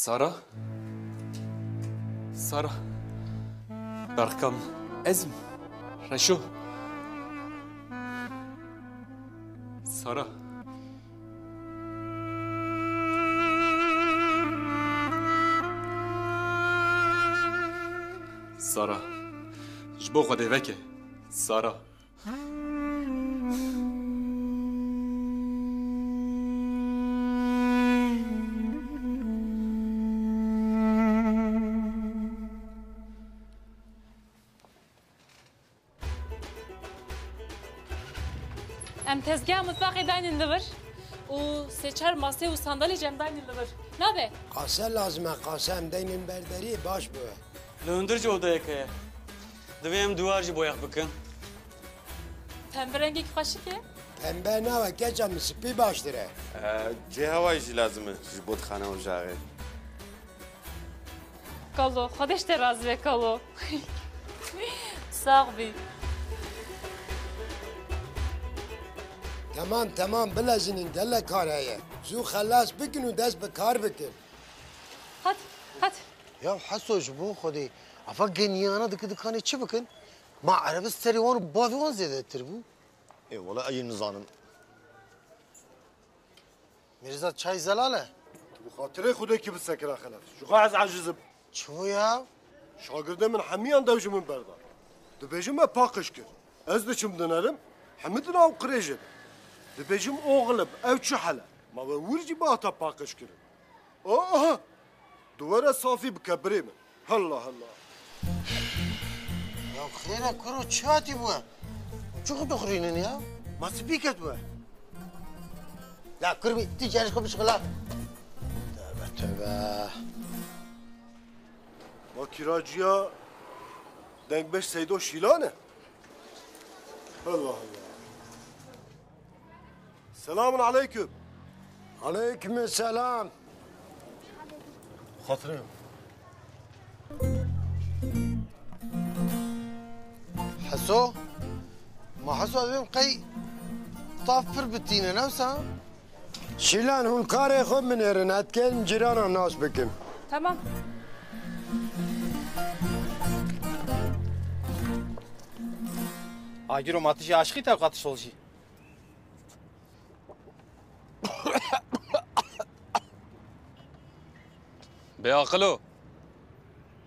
سارا سارا برقم ازم رشو سارا سارا جبو خده وکه سارا ام تزگاه مطبخی داینین لور و سه چهار ماسه و صندلی جم داینین لور نبه قاسه لازمه قاسه هم دینین برداری باش بوه لندر جو odaya که دویم دوار جی بویاق بکن pembe rengi خوشیکه پنبه نوه کچه مسیپی باش داره جه هوایی جی لازمه جی بود خانه و جاغه کالو خودش de razı ve کالو sağ بی تمام بلازنین گله کاره زو خلاص بکن و دست به کار بکن hadi Ya حسوش بو خودی افا گنیانا دکانی چی بکن؟ ما عربست تریوان و باویوان زیاده تر بو ای والا ای نزانم میرزا چای زلاله تو بخاطر خوده که بسکره خلاف شو از عجزم چو یا؟ شاگرده من همیان دوجه من بردار دبیجم من پاکش کرد از دچم دنرم حمدنا او قریجه دبیجم اوغلب او چه حاله ما ورجی با تا پاکش کرد اوه دوره صافی بکبری من هلا یا خیره کرو چاتی بوه چو خود دخرینن یا؟ ما سپیکت بوه لا کرمی تی جانش خوب شغلا تبه ما کراجیا دنگ بش سیدو شیلانه الله سلام علیکم علیکم السلام خاطرم حسو ما حسو ادویم قی طاف پر بتینه نوسا شیلان هون کاره خود منیرن اتکن جیرانا ناس بکن tamam Agir o matışı aşkı tevkatı solcu. به عقلو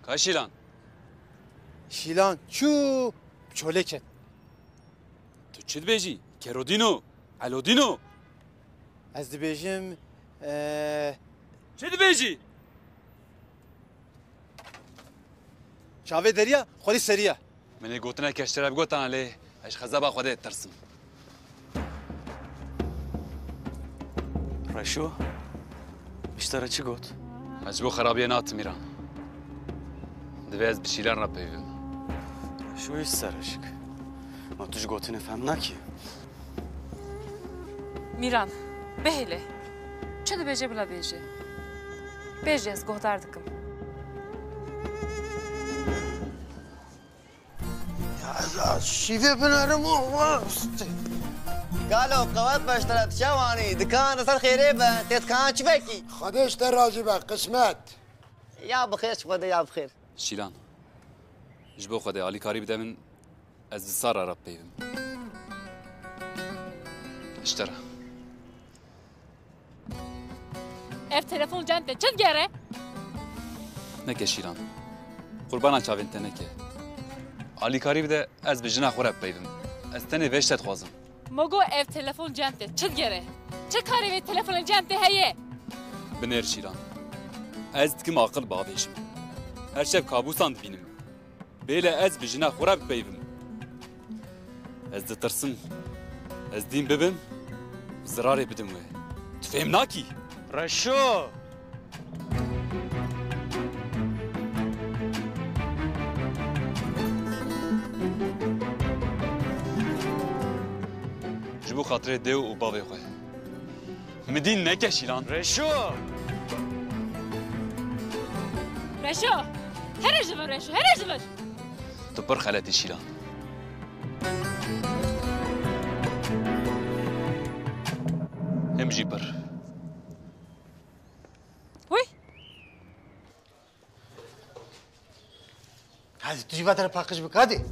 کاشیلان Şilan çu çöleket. تو چی بیجی کرودینو الودینو Ez dibêjim چی بیجی çavê deriya xwedî seriya. منی گوتنه کشتره بگوتن علی اش خزبا خوده ترسم رشو اشترا چی گوت؟ مجبو خرابیه نات میران دویز بشیلان را پیویم رشو ایش سرشک ما توش گوتی نفهم نکی Miran behele çe de beje bula beje bejez gohtardıkım یا شیفه بنارم و قالوا قوات باشترت شواني دكان صار خريبه تتكان شبكي خودش در راضی به قسمت يا بخير شغل يا بخير شیلان جبو خوده علی کاری بده من از سارا را پیویم اشتره ev telefon cente çıl gere نکه شیلان قربانا چاوین تنکه علی کاری بده از بجنا خورا پیویم از تنه وشتت خوازم mogo ev telefon cente çıl gere çe kari ve telefon cente heye بنر شیلان از دکم عقل باویشم هر شب کابوسان بینم بیله از بجنا خورا پیویم از دترسم از دین ببم زراری بدم و تفهم ناکی رشو جبو خاطر دیو و باوی خواه مدین نکه شیلان رشو reşo her jıvır reşo her jıvır تو پر خالتي شیلان هم جی پر huy هذه تجي فترة باقش بك هذه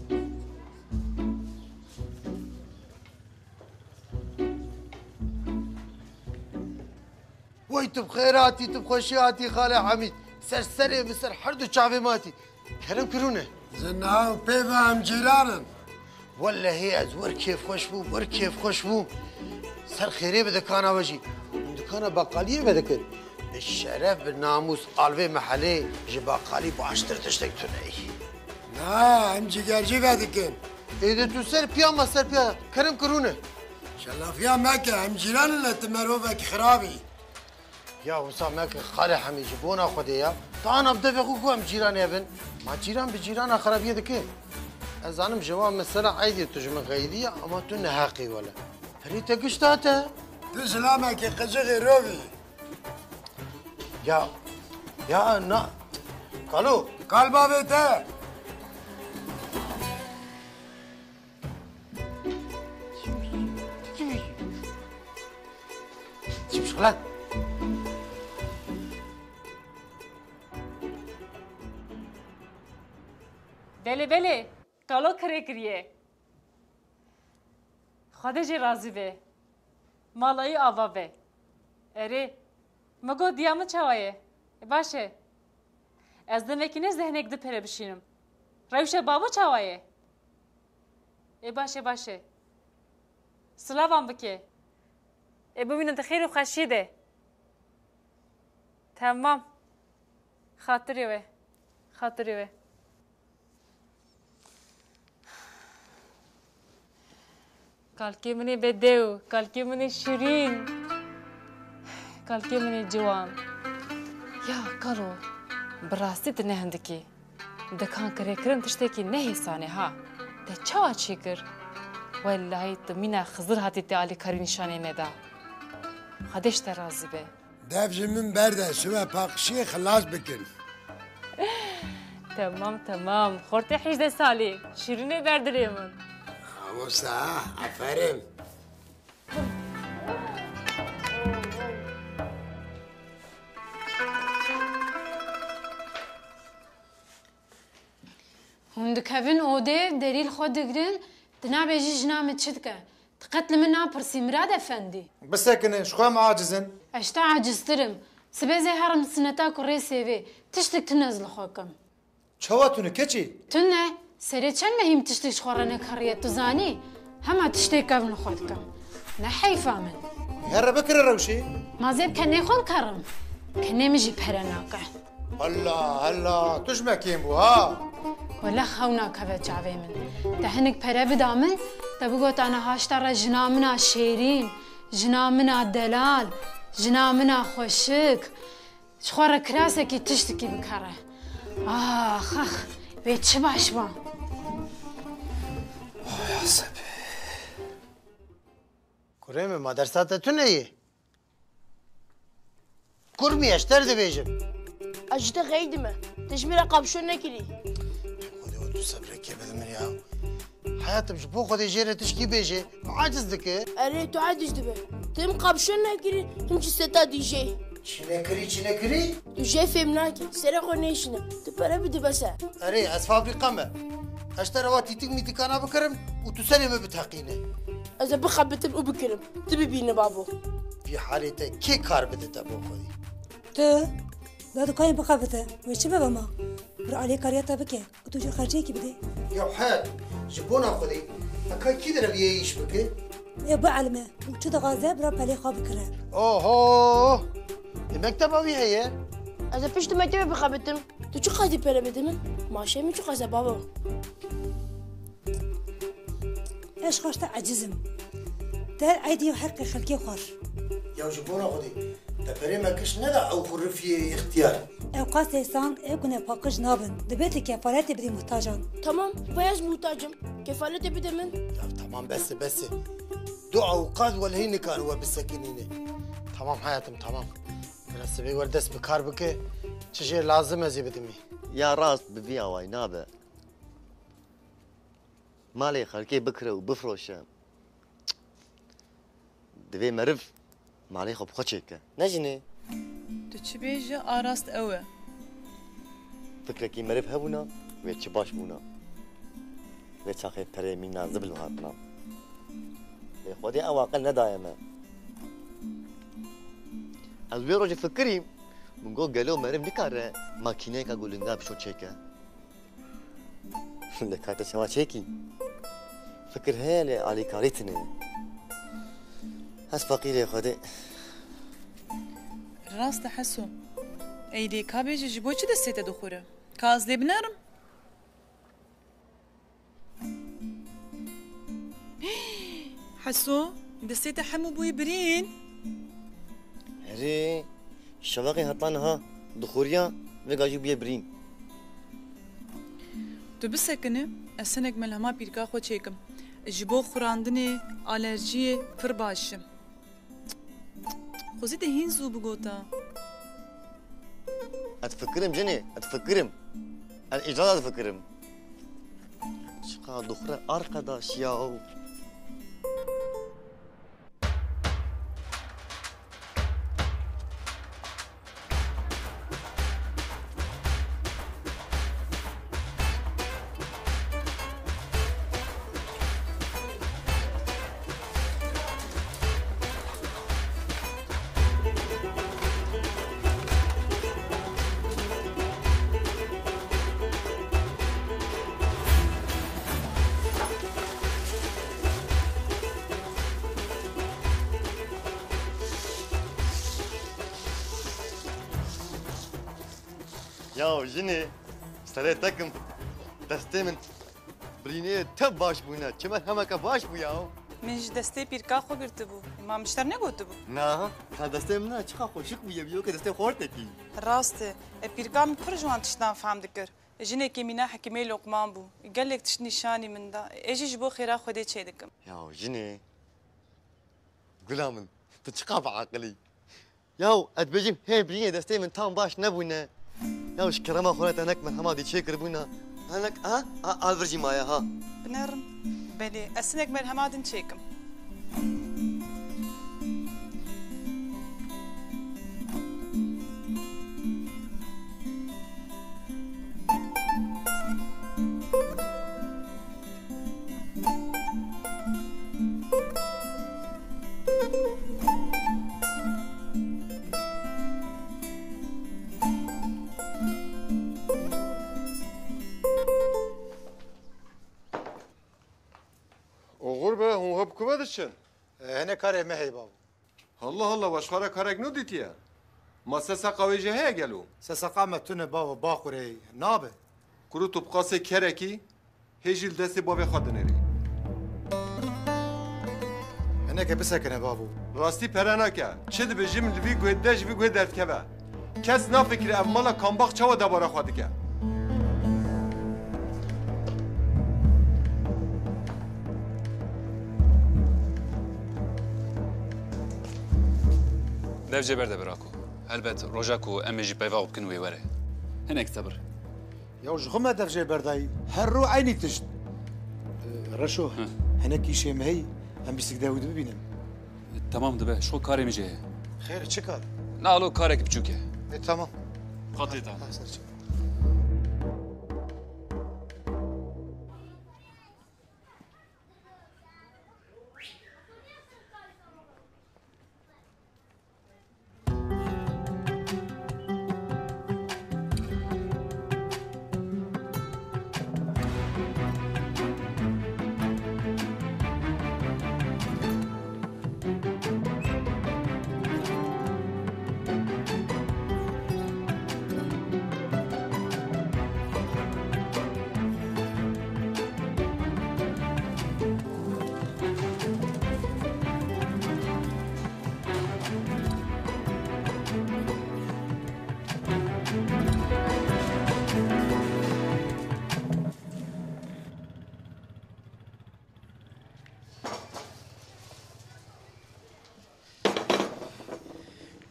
ويت بخيراتي تبخوشياتي خالي حميد سرسري بسر حردو شعبي ماتي كلام كرونه زناو بيفهم جيرانن ولا هي از ور كيف خوشبو ور كيف خوشبو سر خيري بدكانا وجي دكانا بقاليه بدكر بالشرف بالناموس قلبي محلي جي بقالي باشتر تشتك تنعي نا ام جيجرجي بدكن اذا تو سر بياما سر بياما كرم كرونه شلافيا مكة ام جيران اللي تمروفك خرابي يا وسامك خالي حميد جبونا خديا طانا بدفع اخوكو ام جيران يا بن ما جيران بجيران خرابيه دكين ازانم جواب مسألة عادي تجمع غيرية اما تو نهاقي ولا فريتا قشتاتا تسلامك قزغي روبي يا نا قالوا قال بابيته شو شغلات بله کالو کره کریه خودش راضی به مالایی آوا به اره مگو دیامه چوایه باشه از دمکینه ذهنک ده پره بشینم روشه بابا چوایه باشه سلام بکه ببینم خیر و خشیده تمام خاطری و کالکی منی بدو کالکی منی شیرین کالکی منی جوان یا کالو براستی نه هندکی دکان کره کرم تشتکی نه حسانه ها ده چوا چی کر والله تمینا خزر هاتی تعالی کاری نشانه مدا خدش ترازی به دفج من برده سوى باقشي خلاص بكن تمام خورتي 18 سالي شیرینه برداری من خمسة عفرين هم دكافين أودي دليل خود دقرن تنابي يجي جنامة شدكة تقتل منا برسي مراد أفندي بس هيك شو ما عاجزن أشتا عاجزترم سبي زي هرم سنتا كوري سيفي تشتك تنزل خوكم شواتونه كيتشي تنه سري چند مهم تشتك شخورنا كارية تزاني هما تشتك كافن خودكم نحيفا من هرا بكر الروشي ما زيب كني خون كرم كني مجي بهرناقع هلا تجمع كيمبو ها ولا خونا كفه جاوي من تهنك بره بدامن تبقوت انا هاشتر جنامنا شيرين جنامنا دلال جنامنا خوشك شخور كراسكي تشتكي بكره اخ بيت شباش با يا سبي كريم مدرسة تنهي كرمي اشتر دبيجم اجده غيدمه تجميل قابشون نكري خذي ودو صبرك يا بدمن يا حياتي مش بو خذي جيرة تشكي بيجي عاجز دكي اري تو عاجز دبه تم قابشون نكري همشي ستا دي جي چنكري تو جي فهمناكي سرقو نيشنا تبرا بدي بس اري از فابريقا ما اشترى واتي تقمي دكانا بكرم وتسلم بتحقينه اذا بخبتم وبكرم تبي بينا بابو في حالته كي كار بدت ابو خذي تو بعد كاين بخافته وش بابا بر عليه كاريتا بكي وتوجي خارجيكي بدي يا حال جبونا خذي هكا كده نبي يعيش بكي يا بعلمه وشو غازه برا عليه خاب كره اوه المكتب ابي هي اذا فيش تمكتب بخبتم تو شو قاعد بلا بدمن ماشي من شو قاعد بابا ايش خاشت عجزم تال عيدي وحقي خلكي خور يا جبونا خذي تفري ما كش ندع او خرفي اختيار اوقات سان اكون باقج نابن دبيتي كفالاتي بدي محتاجان تمام بياز محتاجم كفالتي بدمن تمام بس دو اوقات ولا هي كان هو بالسكينه تمام حياتم تمام بس بي وردس بكار بك شيء لازم ازي بدمي يا راس بفيا واي نابه مالي خلكي بكره وبفروشه دبي مرف مالي خب خشيك نجني تو چی بیجه آراست اوه فكرك مرف هبونا ve çi baş buna. Ve çakı pere mina zıbıl hatna. Ve xwedê ew aqil nedaye me. Ez vê rojê fikirîm, min got gelo merim nikare makîneyeka gulinga pişo çêke. Lê kate çawa çêkî. Fikir heye lê alîkarî tune. Ez feqîrê xwedê. Rast Heso. Eylê kabêjî ji bo çi destê te dixwire? Ka ez lê binerim? Heso, destê te hemû bûyî birîn. Herê, şeveqê heta niha dixuriya vê gajî bûye birîn. Tu bisekine, ez hinek melhema pîrka xwe çêkim. Ji bo xurandinê, alerjiyê pir baş im. Xwezî te hîn zû bigota. Ez fikirim cinê, ez fikirim. Ez îcada difikirim. Çiqa dixure arkadaş yaw. Ya jini, serê tekim, destê min birînê te baş bûne, çimen hemeke baş bû ya. Min ji destê pîrka xwe girtibû. Ma mişter negotibû. Na, ka destê min ne çiqa xweşik bûye biyo ke destê xortekî. Rast e, pîrka min pir ji wan tiştan fehm dikir. Jinekê mîna hekîmê Lokman bû. Gelek tişt nîşanî min da. Ez jî ji bo xêra Xwedê çê dikim. Ya jini, gula min, tu çiqa beaqilî. Ya ez bêjim hê birînê destê min tam baş nebûne. Ya ji kerema xwe te nek min hema dî çê kiribûne. Hinek ha? Alvirjî maye ha. Binerim. Belê, ez hinek melhema din çêkim. غربه هم هب کودشن هنه کاره مه هی بابو الله الله واشخاره کارک نو دیتیه ما سسا قویجه هیا گلو سسا قامتونه بابو باخوره نابه کرو تو بقاسه کرکی هیجیل دستی بابی خادنری هنه که بسکنه بابو راستی پرنا که چه دی بجیم لوی گویدش وی گوید درد که با کس نفکری اومالا کامباق چاوا دبارا خواهد که dev ceber de bırak o. Elbet rojak o emeci peyva opkin ve vere. Hinek sabır. يا وجغمة دفجة برداي هرو عيني تجد رشو هناك شيء ما هي هم بيسك داود ببينم Tamam be. Şu kare mice. خير تشكر Ne alo kare gibi çünkü. تمام Katli tamam.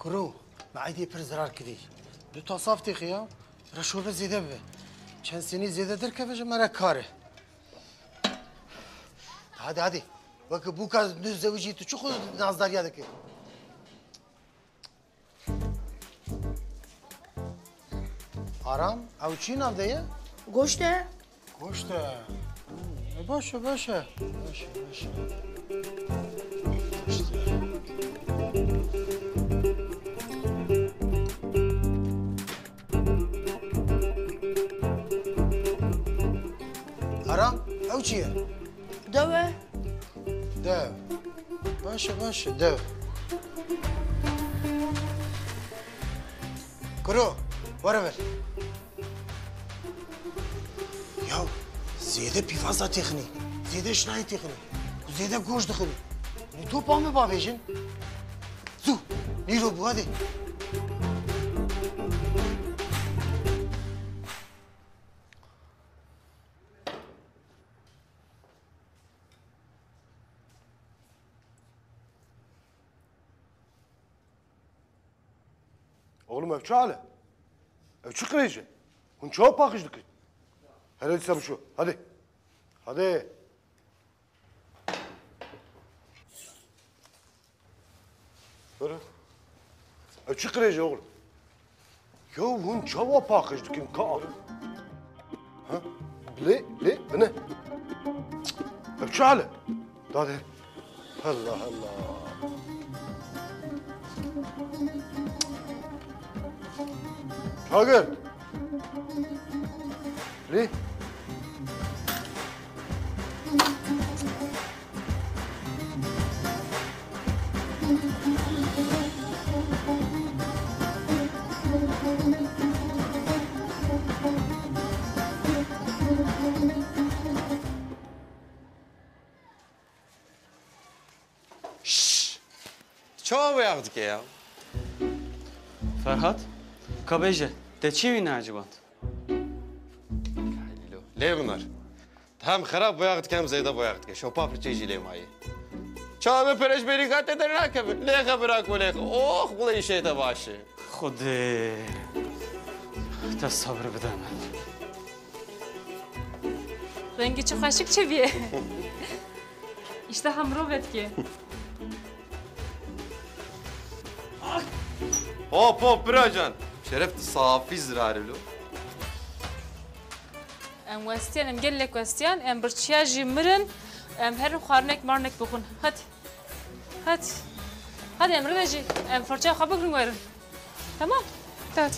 كرو معايدي بر زرار كدي دو تصافتي خيا رشوبه زياده به چند سنی زیاده در که بجه مرا کاره هادي وقت بوكا نوز زوجي تو شو خود نازدار يدك آرام او چی نام ده گوشته؟ گوشته باشه باشه آرام او چیه؟ دوه دو باشه دو کرو وره بر یاو زیده پیفازا تخنی زیده شنای تخنی زیده گوش دخنی تو پامه با بیشن زو نیرو بواده Oğlum ev çağla. Ev çık iyice. Hun çok bakıştık. Hele desem şu. Hadi. Hadi. Böyle. Ev çık iyice oğlum. Ya hun çok bakıştık. Ka. Ha? Le ne? Ev çağla. Hadi. Allah Allah. Şagir. Ne? چاو وقت که فرهاد کابیجه ده چی وی نعجبات ليه بنار هم خراب وقت کم زیاده وقت که شوپا پر چیزی لی مایی چاو به پرش بری کات در نکبر لی خبرک ولی اوه بله شیطه باشه خود تا صبر بده من رنگی چه خوشک چه بیه işte hamro betki hop براجان شرفت صافي زرارلو ام وستیان ام گل لک وستیان ام برچیاجی مرن ام هر خارنک مارنک بخون هات ام رنجی ام فرچه خبر کنیم ورن tamam تات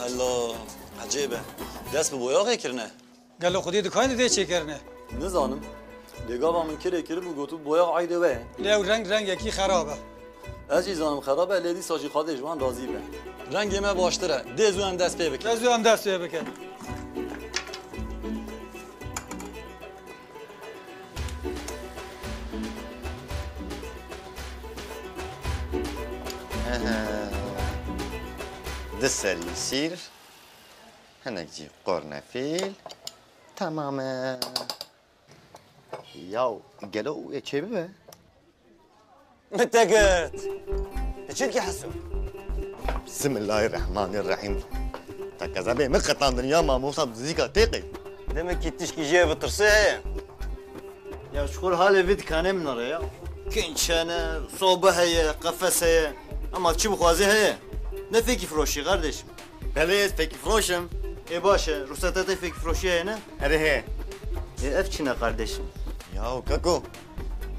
هلا عجیبه دست به بویاقی کرنه گلو خودی دکانی ده چه کرنه نزانم لگاوا من کره بو گوتو بویاق عیده وه لیو رنگ یکی خرابه از چیزانم خرابه لیدی ساجی خواده جوان راضی به رنگ ما باشتره دزو هم دست پی بکن دسری سیر هنگی قرنفیل تمامه یاو گلو چه ببه؟ متقت چی که حسو بسم الله الرحمن الرحیم تکذبه مقطع دنیا ما موصل زیکا تیقی demek ki tişki jeye bitirse ya şukur hale vid kanem nara ya kinçene soba heye kafes heye ama çi bixwazi heye ne feki froşi kardeşim بله فکر فروشم باشه ruhsatete feki froşi heye ne اره he ev çine kardeşim ya kako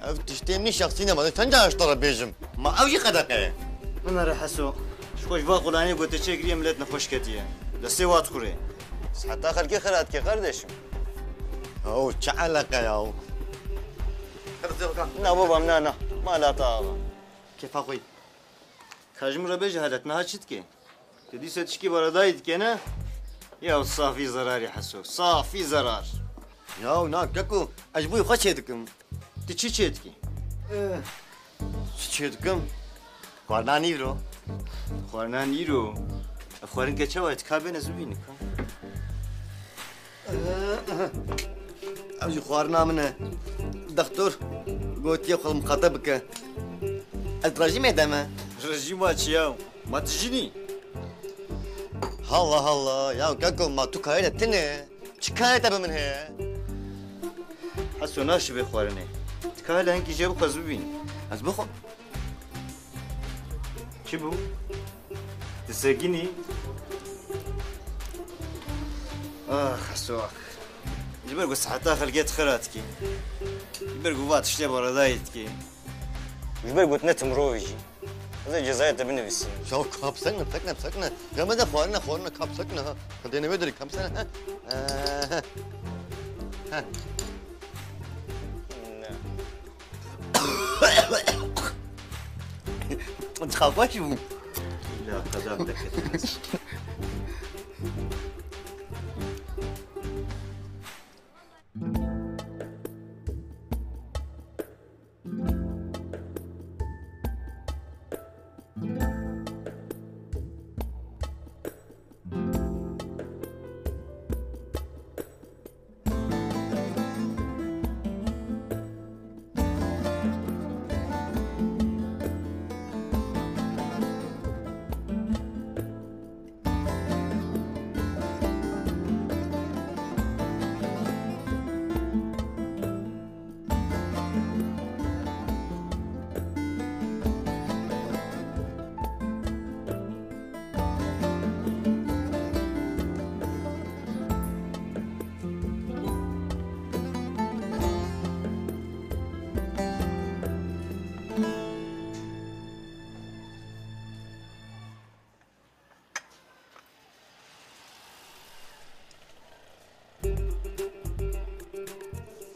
ev tiştemni şahsine ma sen caştara bejim ma avji qadaqe من حسو شوش واقولاني قلت تشكري ملتنا خوشكتيه لسيوات كوري حتى خلقي خيرات كي kardeşim او تعلق يا لا بابا منانا ما لا طابا كيف اخوي كاجم ربيج هلتنا هاتشتكي تدي ستشكي بردايد كنا يا صافي زرار يا حسو صافي زرار يا نا كاكو اجبوي خشيتكم تشي تشيتكي شيتكم قرنانيرو قرنانيرو افخارن كچوا اتكابن زوينك اوجي خوارنا منه دكتور قلت يا خل مخاطبك الرجيم دما رجيم واتشياو ما تجيني الله الله يا كاكو ما تكاينه تنه شكاية من هي حسو ناشي بخوارني كهلا هنكي جابو قزبين از بخو شبو تساقيني خسواك جبرقو صحتا خلقيت خراتكي جبرقو فات شتي بردايتكي جبرقو تنتم رويجي هذا جزايا تبني بالسن شو كاب سكنة يا مدى خوارنا كاب سكنة خدينا بدري كم سنة ها انت خافاش لا قدامك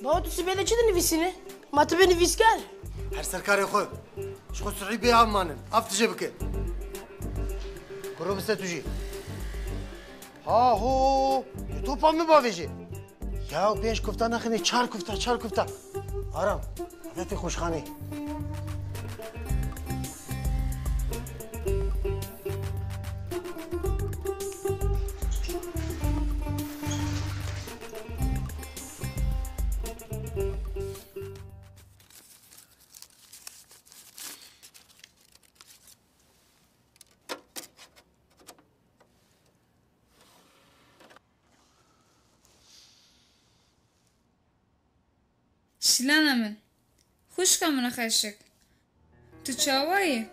بابا تو سبيله چه نویسینه؟ ما تو بنویسگر هر سرکاری خود شو سرعی به هم مانن افتجه بکه برو بسته توجی ها هو تو پا می باویجی یا پینش کفتا نخینی چار کفتا آرام عادت خوشخانه شلانه من خوشکا من خشک تو چاوایی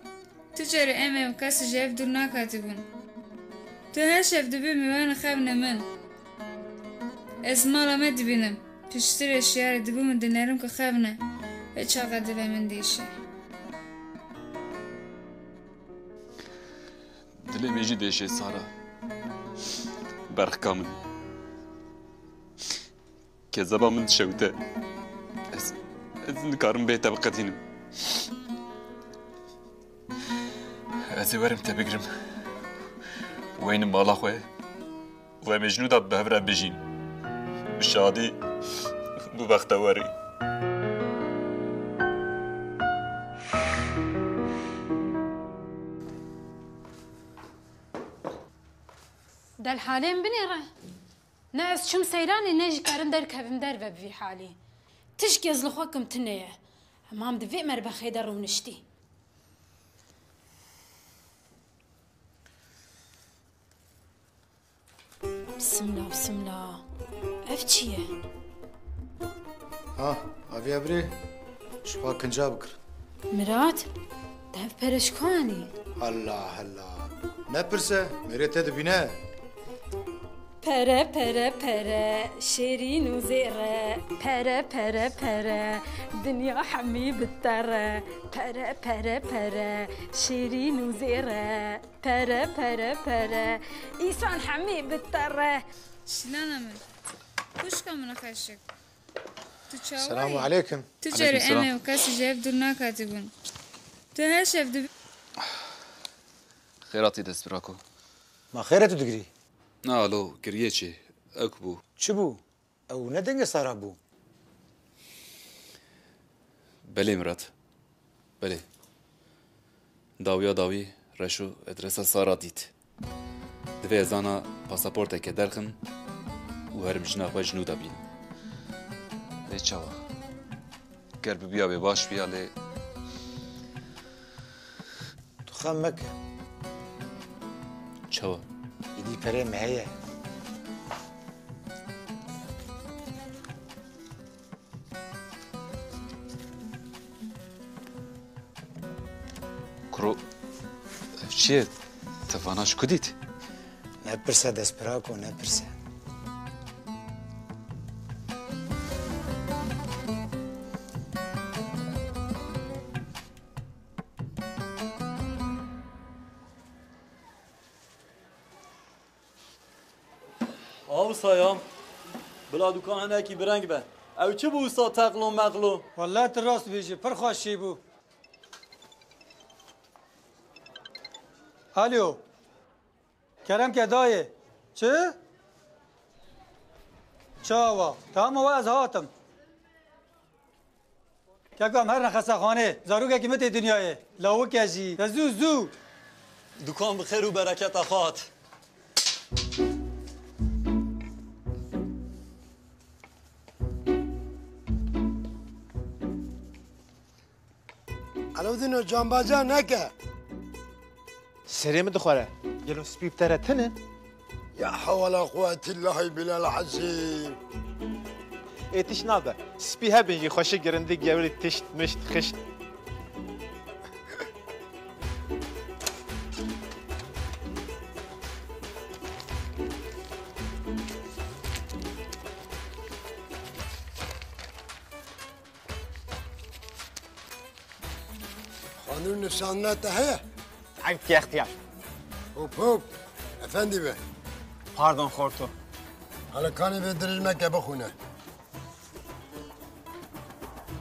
تو جری امم کس جیف دور نکاتی بون تو هر شف دبی میوان خبن من اسمالا مد بینم پشتر اشیار دبی من دنیرم که خبنه و چاقا دبی من دیشه دلی میجی دیشه سارا برخ کامل که زبا من شوته نكارم بيت بقتينم ازي ورم تبقرم وين مالا خوي ومجنودة بهبرة بجين بالشادي بو بختواري ده الحالين بنيرة ناس شم سيراني نجي كارن دركب مدربة بفي حالي تشكي زلخوكم تنية امام دفي مربا خيدر ونشتي بسم الله افتشيه افي ابري شبا كنجا بكر مرات دهف برشكاني هلا نبرسه مريت تدبينه پره شیرین و زیره پره دنیا حمیب تره پره شیرین و زیره پره ایسان حمیب تره شلانه من خوشکا من خشک تو چاوایی السلام عليكم تو جری امه و کسی جیف دور نکاتی بون تو هر شف دبی خيراتي دست براكو ما خيرته تقري نالو كريتشي اكبو شبو او ندنگ سارابو بلي مرات بلي داوي رشو ادرسا سارا ديت دوی زانا پاسپورت که درخن و هرم جناخ جنودا بین لی چاوا گر بیا به باش بیا لی تو خام مکه چاوا ایدی پره مهیه چیه؟ تواناش کدید؟ نپرسه دسپراکو نپرسه. آو سایام بلا دکان هنکی برنگ به او چه بو سا تقلو مقلو والله تراست بیجی پر خوشی بو الو کرم که دایه چه؟ چاوا تمام و از هاتم که کام هر نخصه خانه زاروگه که مت دنیایه لاو کجی زو دکان بخیر و برکت اخوات علاودین جانبازا نکه سريم دخوره يلو سبيب ترتنن يا حول قوة الله بالله العظيم ايتش نادا سبي هبنجي خوشي جرندي جاولي تشت مشت خشت قانون نفساناته هي عيبك يا اختيار هوب افندی به پاردون خورتو حالا کانی به درجمه بخونه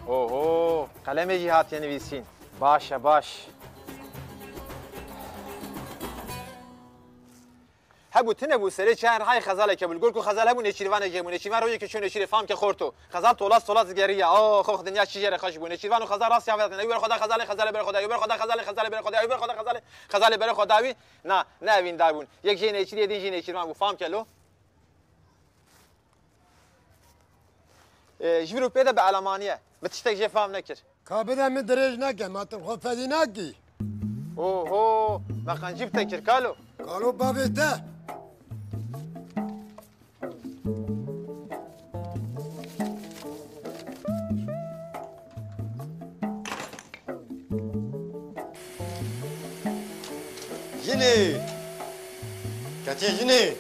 اوه قلم جهات نویسین باش هبو تنبو سری چهر های خزاله که بلگور کو خزاله هبو نچیروان جمونه نچیروان روی که چون نچیر فهم که خورتو خزال طولات گریه آه خو دنیا چی جره خوش بو نچیروان خزال راست یافت نه خدا خزاله بر خدا خزاله بر خداوی نه وین دابون یک جین نچیر دی جین نچیروان بو فهم کلو جبرو پیدا به علمانیه بتشتاق جه فهم نکر کابره می درج نکه ماتن خو فدی نکی اوه ما كان جبتك قالوا بابته جني كاتي جني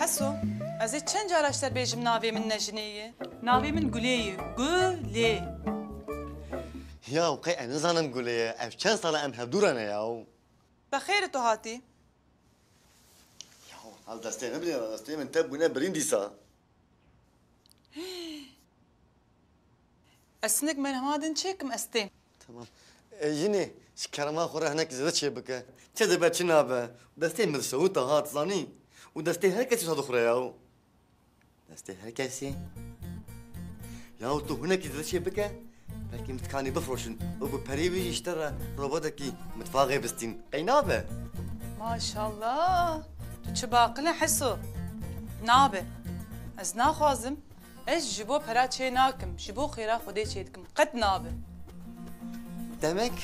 حسو از چند جارشتر بیجم ناوی من نجنیه ناوی من گلیه گلی يا وقي انا زانم قولي اف كان صار ام هدورنا يا بخير تو هاتي يا هل دستي نبلي دستي من تبونا برينديسا اسنك من هادن تشيكم استين تمام جيني شكرما خورا هناك زاد شي بك تذبا تشنابا دستي مرسوطه هات زاني ودستي هكا صاد اخرى يا دستي هكا سي يا تو هناك زاد شي بك لكن متكاني بفروشن وببريبي يشترى روبوتكي متفاغي بستين قينابه ما شاء الله تشباقنا حسو نابه از ناخوازم ايش جبو برا چه ناكم جبو خيرا خودي چيدكم قد نابه دمك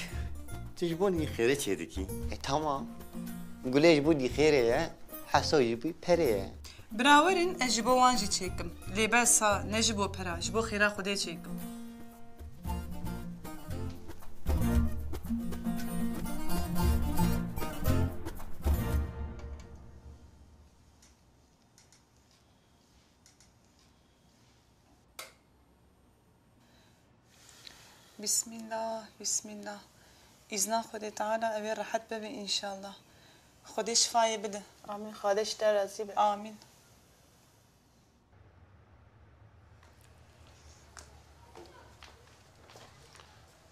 تجبوني خيرة چيدكي تمام قولي جبوني خيرة يا حسو جبي بريه براورن اجبو وانجي چيكم لباسا نجبو برا جبو خيرا خودي چيكم بسم الله إذن خدي تعالى أبي راحت ببي إن شاء الله خدي شفاية بده آمين خديش ترازي آمين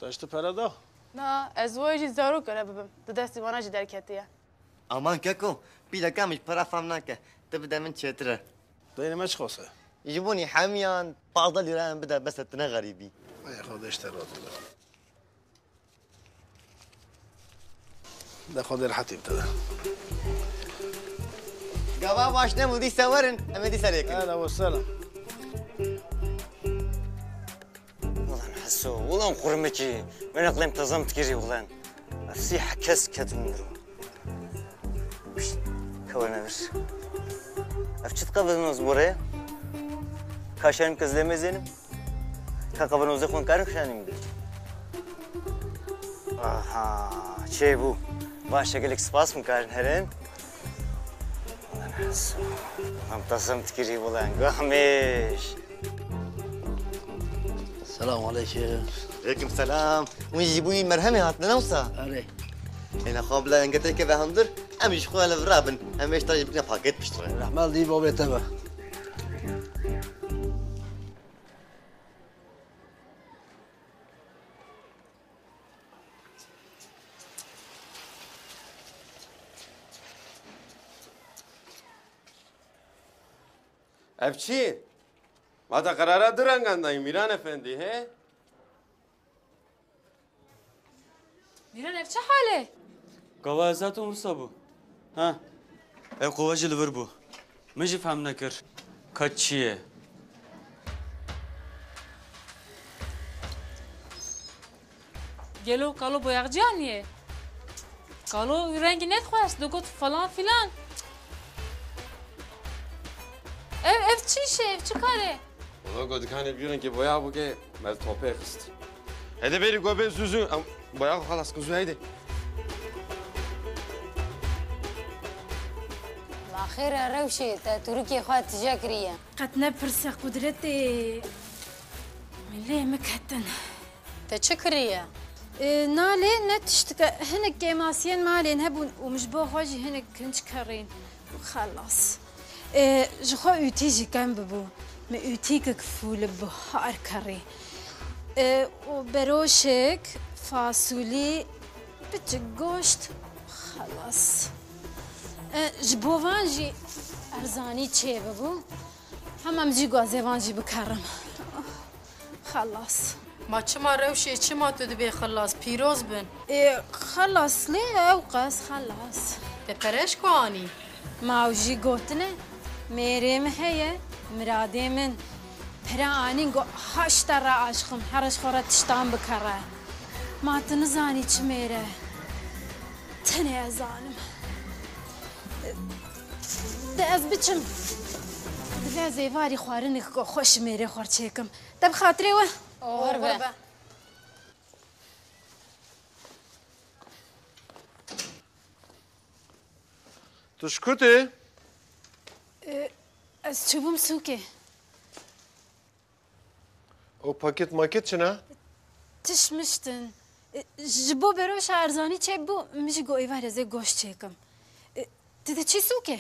داشت پردا نه ازواجی زارو کنه ببم دستی وانا جی درکتیه امان كاكو بيلا كامش برا فهمناك تبدا من شتره دايره مش خوصه يجيبوني حاميان بعض اللي راهم بدا بس تنا غريبي يا خود اشتريت ده خود الحتيب ده قبا باش نمو دي سورن اما دي سريك اهلا وسهلا والله نحسو والله نقرمتي وين اقلم تزمت كيري والله نفسي حكس كتمنرو بش كوانا بس افتشت قبل نوزبوري كاشانم كزلمه زينم كقبل نوزي خون كارم كشانم دي آها چه بو باشه گلک سپاس میکردن هرن هم تصم تکری بودن گاهمیش السلام عليكم. عليكم السلام وين يجيبوني مرهمة هاتنا نوصى أري أنا خاب لا انقطع كذا هندر أمش خوالة برابن أمش ترى بنا باكيت بشتري الرحمن دي بابي تبع افچی ما تا قراره درنگاندayım میران افندی he میران اف چه حاله؟ قوا ازاتون وسا بو ها اي قوا جلور بو مجي فهم نكر كاتشيه گلو کالو بویغجانیه کالو رنگی نتخواست دو گفت فلان فلان اف چیشه اف چه کاره؟ Ona godikane bilen ki boya bu ki mez tope kıst. Hadi beni göbeğin süzü boya halas kuzu haydi. خير روشي تا تركي خوات جاكرية قد نبرس قدرتي من ليه مكهتن تشكرية نالي نتشتك هنك كيماسيين مالين هبون ومش بو خواجي هنك كنش كارين وخلاص جخوا اوتيجي كان ببو ما اوتيك كفول بهار كاري وبروشك فاصولي بتجوشت خلاص جبوانجي ارزاني چه ببو همم جي گازوانجي بكرم خلاص ما چما روشي چما تدبي خلاص بيروز بن خلاص ليه اوقس خلاص بپرش كواني ما وجي قوتنا ميري مهية مرادي من پراني قو هاشتر عاشقم حرش خورا تشتان بكره ما تنزاني چميره تني ازانم ده از بچم دفع زیواری خوارنی که خوش میره خور چیکم دب خاطری و قربه تو شکوتی؟ از چوبم سوکه او پاکت ماکت چنه؟ تشمشتن جبو بروش ارزانی چه بو میشه گو ایوار از گوش چیکم تده چی سوکه؟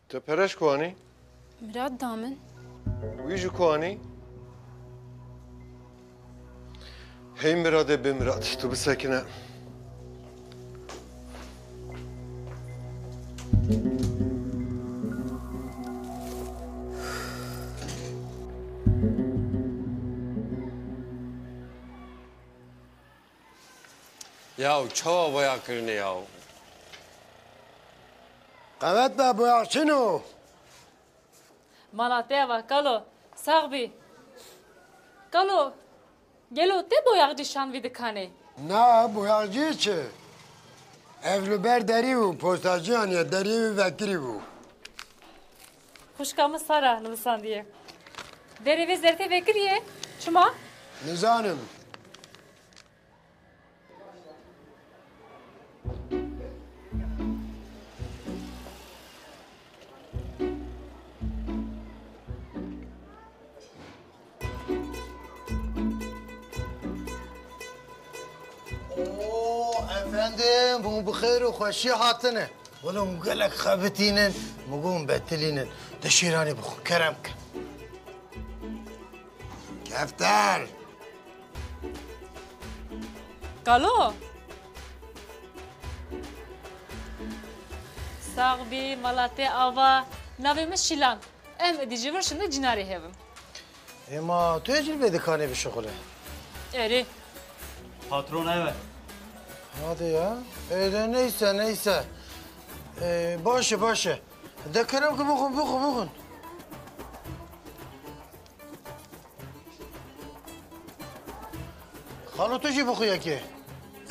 تو پرش کوانی؟ مراد دامن ویجو کوانی؟ هی مراده بمراد تو بسکنه یاو چاوا بایا کرنه یاو قوت به بویاقچینو مالاته و کالو ساغبی کالو گلو تی بویغجی شان ویده کانه نه بویاقچی چه evluber deri bu postacıyan ya deri vekili bu خوشکام سارا نویسان دیه دری وی زرتی وکریه شما nizanım efendim bunu bixeyr و خوشی هاتنه ولو مقلك خابتينن مقوم بتلينن دشيراني بخو كرمك kefter کالو ساغبی مالاته آوا نوی مشیلان ام ادیجی ورشنده جناری هفم اما تو اجل بدکانه به شغله اری Patron evet. Hadi ya. Neyse. Başı. De kerem ki bugün. Halı tuji bukuya ki.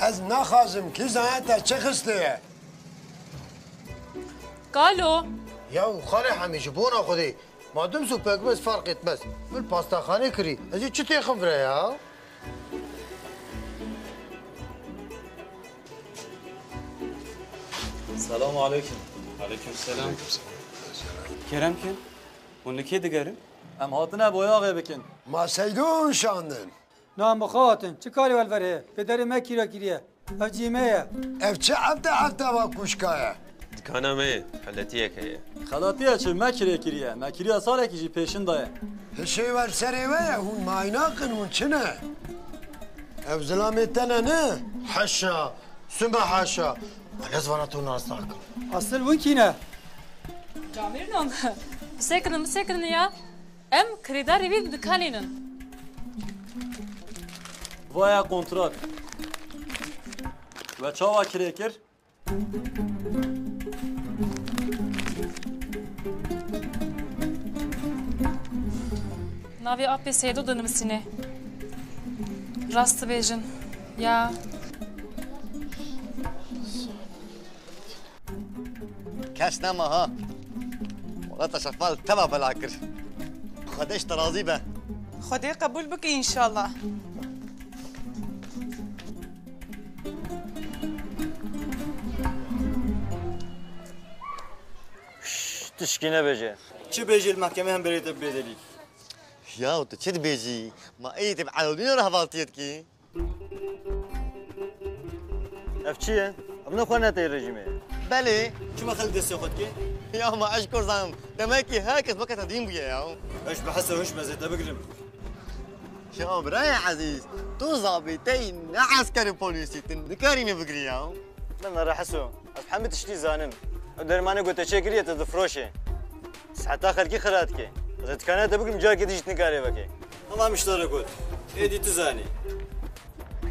ez naxazım ki zahete çıkıstı کالو Ya khale hamici bona khudi. Madem su pekmez fark etmez. Bil pastakhane kiri. Ezi çi texim vre ya. Selamun aleyküm. Aleyküm selam. Kerem kim? Onu ki digerim? Em hatine boyağı bikin. Ma seydun şandın. نام خاطن چه کاری ول وره پدر ما کیرا کیریه اجیمه Ev çi hafte va kuşkaya. Dikana me, haletiye keye. Xalatiye çi mekiriye kiriye. Mekiriye saleki jî peşin daye. Hişê ver serê ve ye hûn maynakin hûn çi ne? Ev zilamê te ne ne? Haşa, sümme haşa. Lezvana tu nasnak. Asıl bu kine. Camir'in Sekirin ya. Em kredar evi dikaninin. Vaya kontrat. Ve çava kirekir. Navi apê sêdo dinivîsîne. Rast dibêjin. Ya کش نما ها والله تشفال تبع بلاكر خدش ترازي به خدي قبول بك ان شاء الله. تشكينا بيجي شو بيجي المحكمة هم بريت بدليل يا تو تشد بيجي ما اي تبع علودين ولا هفالتيتكي افتشيه ابن اخوانا تي رجيمي بله شو ما خلي دسي خدكي يا ما اشكر زعم دماكي هاكس بكت هديم بيا يا ايش بحسه وش بزيت بقلم يا براي عزيز تو ظابطين عسكري بوليسي تنكاريني بقري يا من راح اسو محمد تشتي زانم درمانه قلت شكريه تدفروشه حتى خلكي خراتكي اذا كانت بقلم جاك تيجي تنكاري بكي ما مشترك قلت ايدي تزاني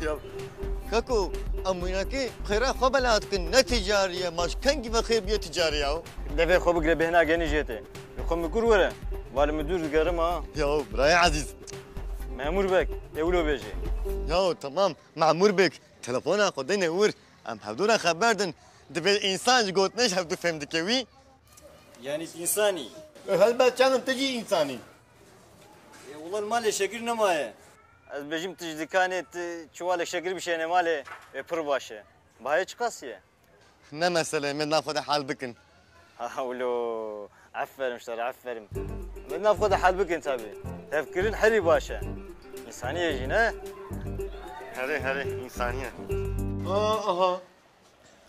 يا كاكو اميناكي خيرا خبلاتكن نتجاريه ماش كان كيف خير بيه تجاريه دفي خو بقلب هنا جاني جيتي يخو مكور ورا ولا مدور قرما يا براي عزيز مامور بك يقولوا بيجي يا تمام معمور بك تلفونها خدينا ور ام هدونا خبردن دبل انسان قلت نش هبدو فهمتك وي يعني انساني هلبت كانم تجي انساني والله المال شكر نمايه از بجيم تجدي كانت شوالك شكر بشيء مالي بر باشه باهي قاسيه نه مسألة من ناخذ حال بكن ولو عفر مشتري عفر من ناخذ حال بكن تابي تفكرين حري باشا انسانيه جينا هري انسانيه اها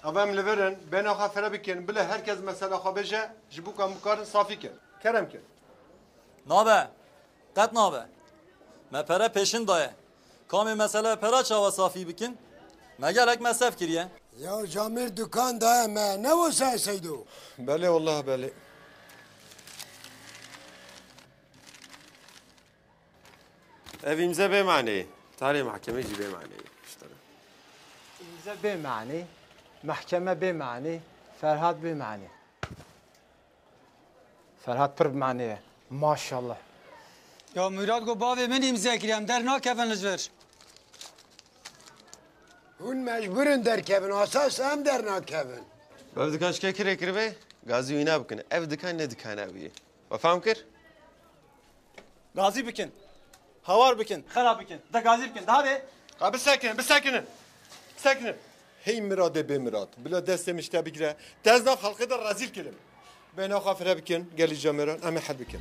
ابام لفرن بين اخا فرابكن بلا herkes mesela خبجه جبوكا مقارن صافي كن كرم كن Nabe? Qat nabe? Me pere peşin daye. Kami mesele pera çava safi bikin. Me gelek mesef kiriye. Ya Camir dükkan daye me ne o sen seydo? بله والله بله Ev imza be mani. Tarih mahkemeci be mani. İmza بمعنى محكمة بمعنى فرهاد بمعنى فرهاد پر بمعنى ما شاء الله یا میراد گو باوی من امضا کردم در ناکفن لجور Hun mecburen derkevin asas hem der nakevin. Ev dikan şike kire be. Gazi uyna bıkın. Ev dikan ne dikan evi. Vafam kir? غازي بكن هوار بكن خراب بكن ده غازي بكن ده هذا Abi sakin. Sakin. Hey mirade be mirad. Bila destem işte bigre. Tezna halkı da razil kelim. Ben o khafira bikin. Geli cameran. Ama had bikin.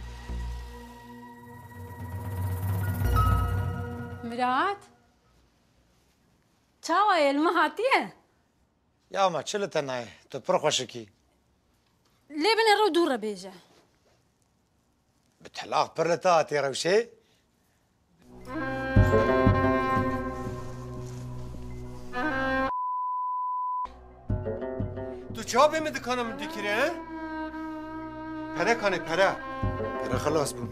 مرات چاوا علم هاتیه یا ما چله تنای تو پر خوشکی ليه بنا رو دورة بيجا بتحلاق برلتا تي روشي تو چا به می دکانم دکیره ها؟ پره کانه پره خلاص بون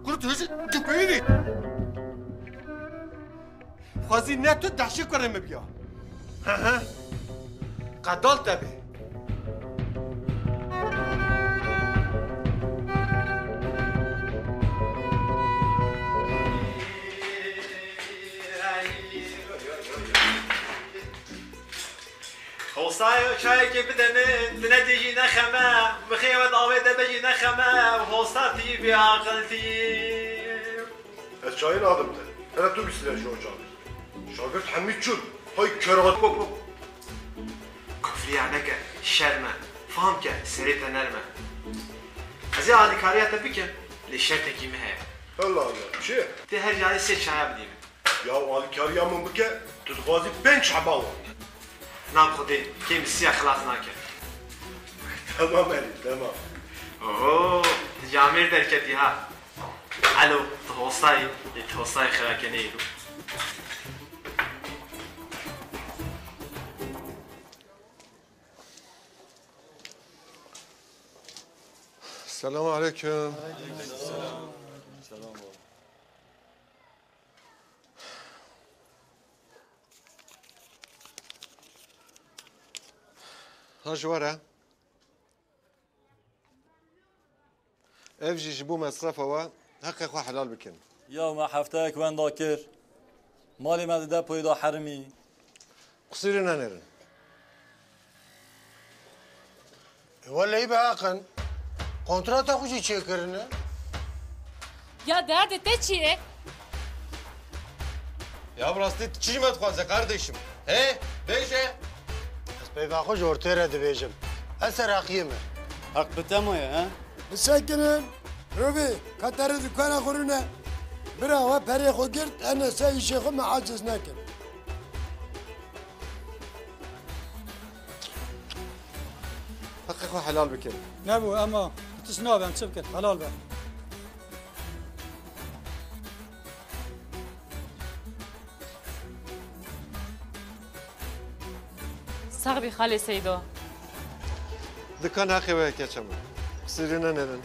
گلو تو هیچ دپیری خوازی نه تو دهشی کنه می بیا ها قدال تبه هوساي شايك بدمن بنتيجي نخمة بخيمة عويدة بجي نخمة وهوساتي بعقلتي الشاهين adımdı. Hele tu bisile şu hocam. Şagird Hamid Çul. Hay kerahat bak. فریانەکە شەرمە فامکە سەرێتە نەرمە ئەزێ ئالیکاریاتە بکەم لێ شەرتێکی من هەیە Allah çi? تێ هەر جارێ سێ چایە بدیم Ya alikariya min bike tu dixwazî 5 heba wan. نام خودێ کێم سیا خلاص ناکە Tamam Elî tamam. اوه تجامێر دەرکەتی ها ئەلۆ تۆستایی لێ تۆستای خراکە نەیرو Selamun aleyküm. Ha ji were ev jî ji bo mesrefa we heqê xwe helal bikin. Ya me hefteyek wenda kir. Malê me di depoyê da hermî. Qusîrê nenêrin. Vallahi be Hakan. Kontrata xwe jî çêkirine. Ya derdê te çi ye? Ya rastî çi me dixwaze kardeşim? He? Bêje? Ez peyva xwe ji ortê re dibêjim. Ez seraqiyê me. Hak bi te maye he? Bisekinin. Rovi, katarı dükkanı kuruna. Bravo, perê xwe girt, ene se işê xwe me aciz nekin. Heqê xwe helal bikin. نبو اما تشنابم چه بکن حلال به Saxbi xalê Seydo. Dikan heqê we keçe min. Qusîrê nenêrin.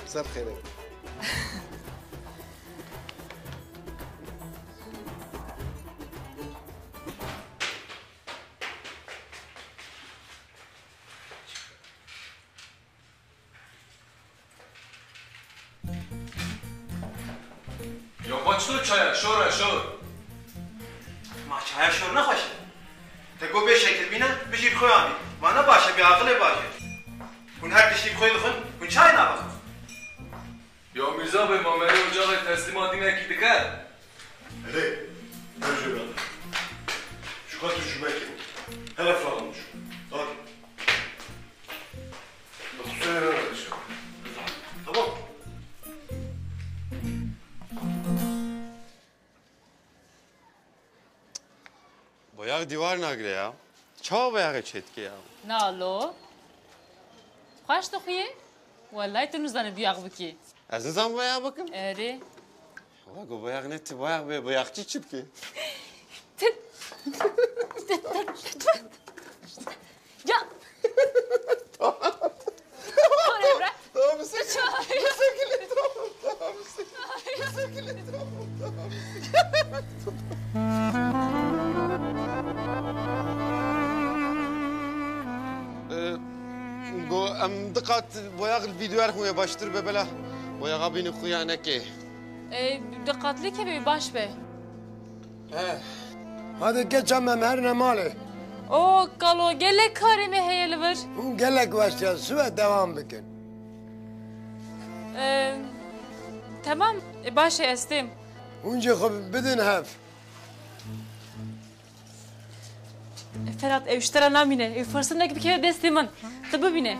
Ser xêrê. Yavaş dur çaya, şora şor. Ma çaya şor nexweşe te got bê şekil bîne bijî xweyan bî ma ne baş e bê aqilê baş e hûn her tiştî xwe dixwin hûn çay nabaxin Ya Mirza Bey mameli ocağı teslimatine gidike. Hele, bêje be. Şu kat tercümekin. Hele falanmış. Hadi. Qusîrê nenêrin. Tamam. Boyağı divar nagre ya. Çawa boyağı çetki ya. Nalo. Xweş dixuye? Wallahi tu nizanî duyaq bikî. Ez nizam boyağı bakım. Erê. Go boyağı ne ti boyağı be boyağçı çipki. Ya. Oraya bırak. Tamam Sakin. Tamam sakin. Go em diqat boyağı videolar xuya baştır be bela. Boyağı beni xuya neke. Dikkatli kebe baş be. Hadi geç hemen her ne mali. O kalo gelek karime heyeli ver. Gelek başlayalım ve devam bikin. Tamam baş estim. Unca bidin hef. Ferhat evştera namine. Fırsatına gibi kere destimin. Tabi bine.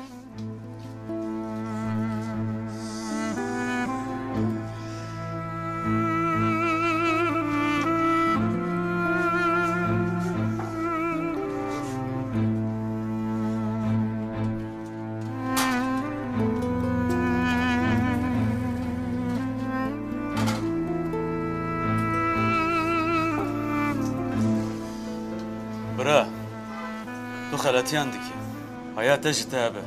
Bra, tu xelatiyan dikî. Hayata ji te hebe.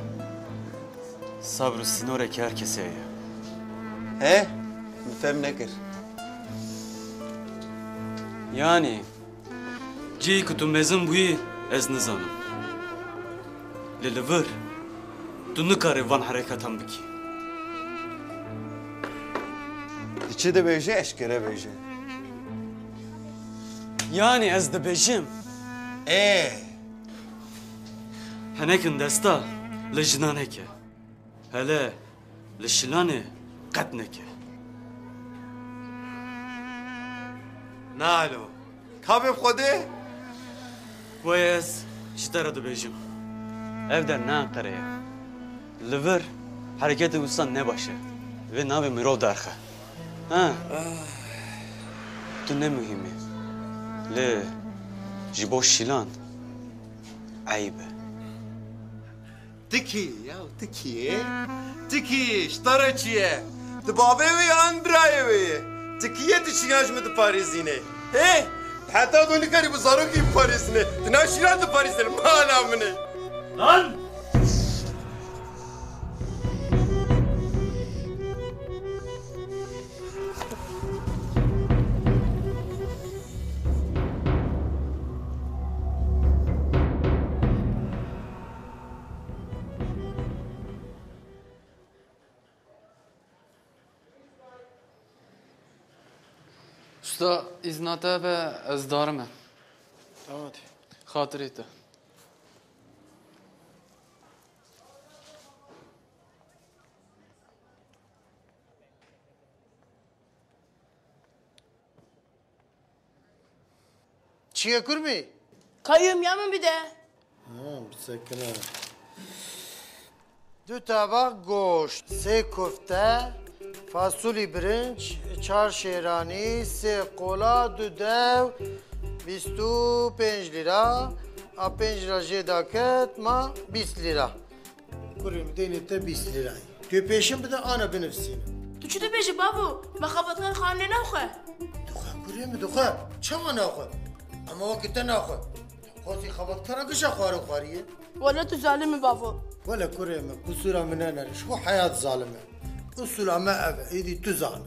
Sabr û sînorekî her kesê ye. He? Fem nekir. Yani, cihê ku tu mezin bûyî, ez nizanim. Lê li vir, tu nikarî van hereketan bikî. Diçe de bêje eşkere bêje. Yani ez dibêjim. Hinekin desta li jinan heke. Hele li şilanê qet neke. Nalo. کابه خوده؟ ویس شتره دو بیجم ev der ne kareye liver hareketi usan ne başı ve ne bir mirov darxa ha tu ne mühimi le jibo şilan ayıbe تکی یا تکیه تکی شتاره چیه دبابه وی آن برایه وی تکیه تشیناش می دپاریزینه هی حتی دونی کاری بزارو کی پاریزینه دنا شیران دپاریزینه مالا منه lan Usta iznata ve ez darım. Tamam. Hatır etti. چیه کرمی؟ Kayyum yamın bir de. Bir sakın ha. 2 tabak goşt, 3 köfte, fasulye birinç, 4 şehrani, 3 kola, 2 dev, 25 lira, 5 lira jedaket, ma 20 lira. Kurum denette 20 lira. Tu peşin bir de ana benefsini. Tu çu de beji babu? Makabatlar khane ne oku? Kurum duha, çama ne oku? Ama vakitte ne oku? Kozi kabat kara kışa kharı khariye. Valla tu zalim mi babu? ولا كريمة قصورة من أنا شو حياة ظالمة قصورة ما أبا إيدي تزعل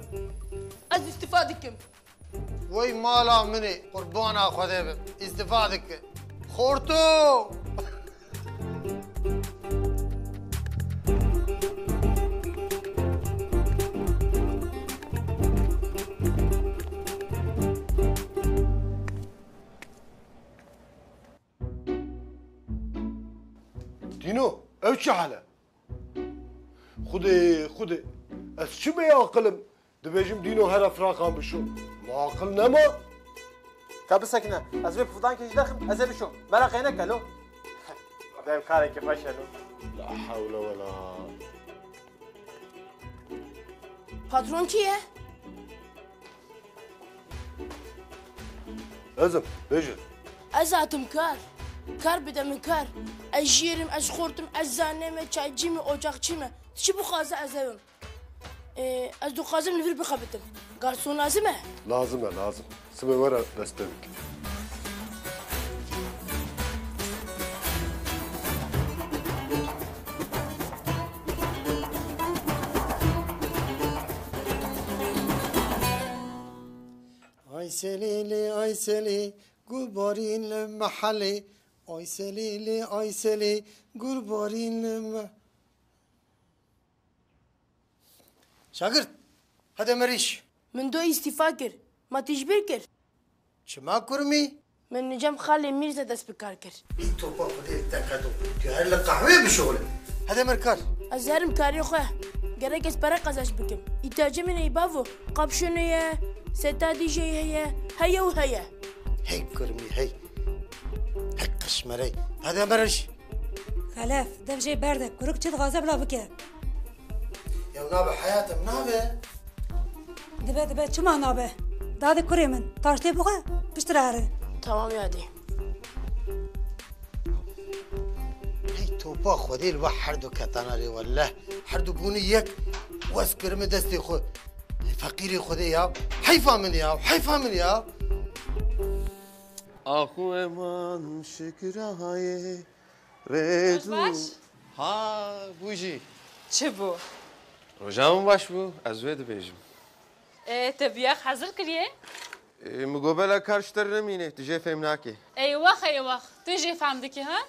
Az istifadikim. وي مالا مني قربانا خذيبة استفادك خورتو دينو ايش حاله خدي از چی به عقلم دبیجم دینو هر افراقان بشو ما عقل نما كابس سكنة أزبي بفضان كيش داخل أزبي شو بلا قينك له ده كاري كيف أشهله لا حول ولا Patron kiye? لازم بيجي Az atım kar. Kar bir de mi kar? Az yerim, az kortum, az zaneme, çaycı mı, ocakçı mı? Şu bu kaza az evim. Az du kazım nefir bir kabitim. Garson lazım mı? لازم لازم سبي ورا دستك Ay selili ay seli gurbarin mahalli ay selili ay seli gurbarin Şagird hadi meriş من دو istifa kir. Ma tecbir kir. Çima kurmi? من نجم خالي ميرزا دست بكار كر. توبا خدي تكادو تهر القهوة بشغله هذا مركار أزهرم كاري خواه. جرك اسبرا قزاش بكم. إتاجة من إيبافو. قبشون هي. ستا دي جي هي. هيا وهيا. هي كرمي هي قشمري هذا مرش خلاف دم جاي بردك كروك تشد غازة بلا بكي يا نابه حياتم نابه دبا شو ما نابه دادي كوري من طاشتي بوغا بشتراره تمام يا دي هي توبا خدي البحر دو كتاناري والله حردو بونيك واسكر من دستي خو فقيري خدي يا حيفا من يا حيفا من يا آخو امان شکر های ردو ها بوجی چه بو؟ روژام باش بو از وید بیجم تبیاخ حاضر کریه؟ مقابله کارشتر نمینه تجه فهم ناکی ایوه تجي فهمدكي ها؟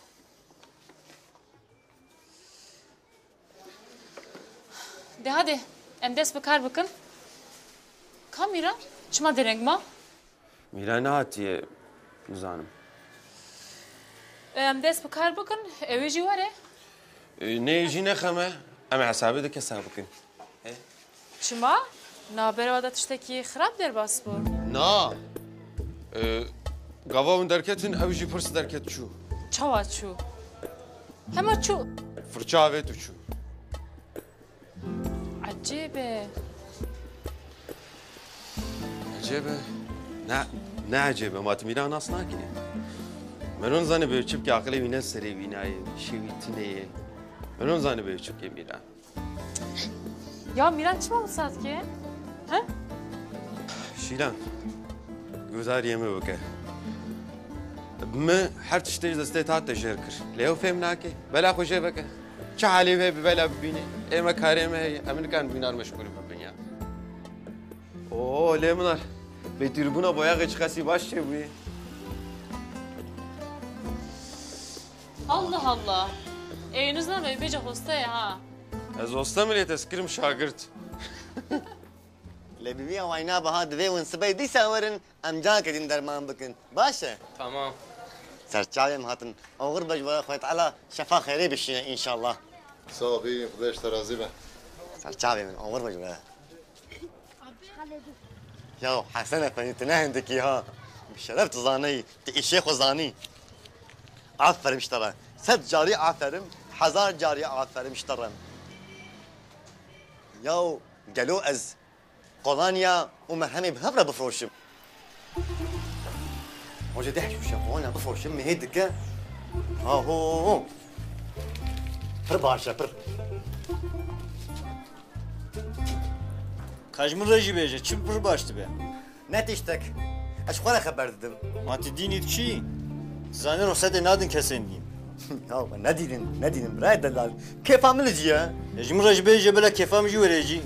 ده hadi em dest bikar bikin. Kamera çima dereng ma? میرا نهاتیه نزانم em dest bikar bikin evi jî were. نیجی نخمه اما حسابی ده کسا بکن Çima? Nabere vada tiştekî xirab derbas bû. نا Gavaun derketin ev jî pirs derket çû. Çawa çû? Hema çû. Fırçavê tu çû. Acêbe. Acêbe. Ne acêbe ma tu mîran nas nakine. Menon zanî bê çipkê aqilê wî ne serê wînayê şêwî tineyê. Menon zanî bê çipkê mîran. Ya Miran çima wisa dike? He? Şîlan. Gudariyê me bike. Me her tiştê ji destê te jêr kir. Lê ew fêm nake. Bela xwe jê bike. Çi halê wê bi bela bibîne. Ême karê me heye. Em nikan bînar meşgûl bibin ya. Oo lê min ar. Bêtîrbûna boyaxê çi xesî baş çêbûye. Allah Allah. Eviniz ne böyle bece hostaya ha? Ez hosta mı lê te skirim şagirt. Lê bibîya wayna biha divê win sibey dîsa werin em cakedîn derman bikin. Baş e? Tamam. Serçavêm hatin. Oğur be ji we Xwe Teala şefa xêrê bişîne înşallah. Sağ ol beyim, Xudaş terazî be. Serçavê min oğur be ji we. Ya Hesen efendi tu ne hindikî ha? Şeref tu zanî, tu îşê xwe zanî. Aferin ji te re. Sed carî aferin, hezar carî aferin ji te re. Ya gelo ez kolonya û merhemê bi hev re bifroşim. Hoca deh şu kolonya bifroşim mehê dike. Ha ho. Pir baş e pir. Kajmir re jî bêje, çi pir baş dibe? Ne tiştek? Ez xwe re xeber didim. Ma tu dînî çi? Zanî ruhsatê nadin kesên dîn. Ya ne dînin birayê delal. Kêfa min jî ye. Ji min re jî bêje bila kêfa min jî wêrê jî.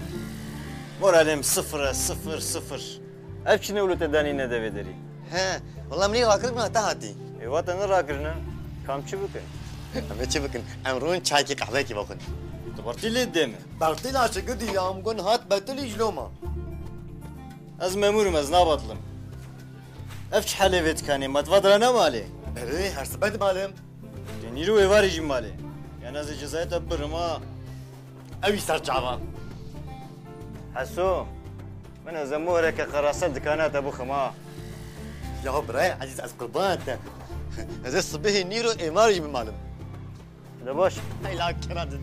Moralem sıfıra sıfır. Ev çi newlo te danîne devê derî? He, valla min rakir bina te hatî. Êva te nerakirine, kam çi bikin? Em çi bikin? Em rûn çayekî qehwekî bixwin. Tu bertî lê dê me? Bertî naçe gudî ya em gon hat betilî ji loma. Ez memûrim ez nabatlim. Ev çi helê vê dikanê me diva dira ne malê? Erê her sibe dimalêm. Te nîro êvarî jî malê. Yani ez ê cezayê te birim ha. Ew serçavan. Heso, min ez moreke qerasa dikana te bixim ha. Ya birayê ezîz ez qurban te. Ez ê sibehê nîro êmarî jî bimalım. De baş. Heyla kira din.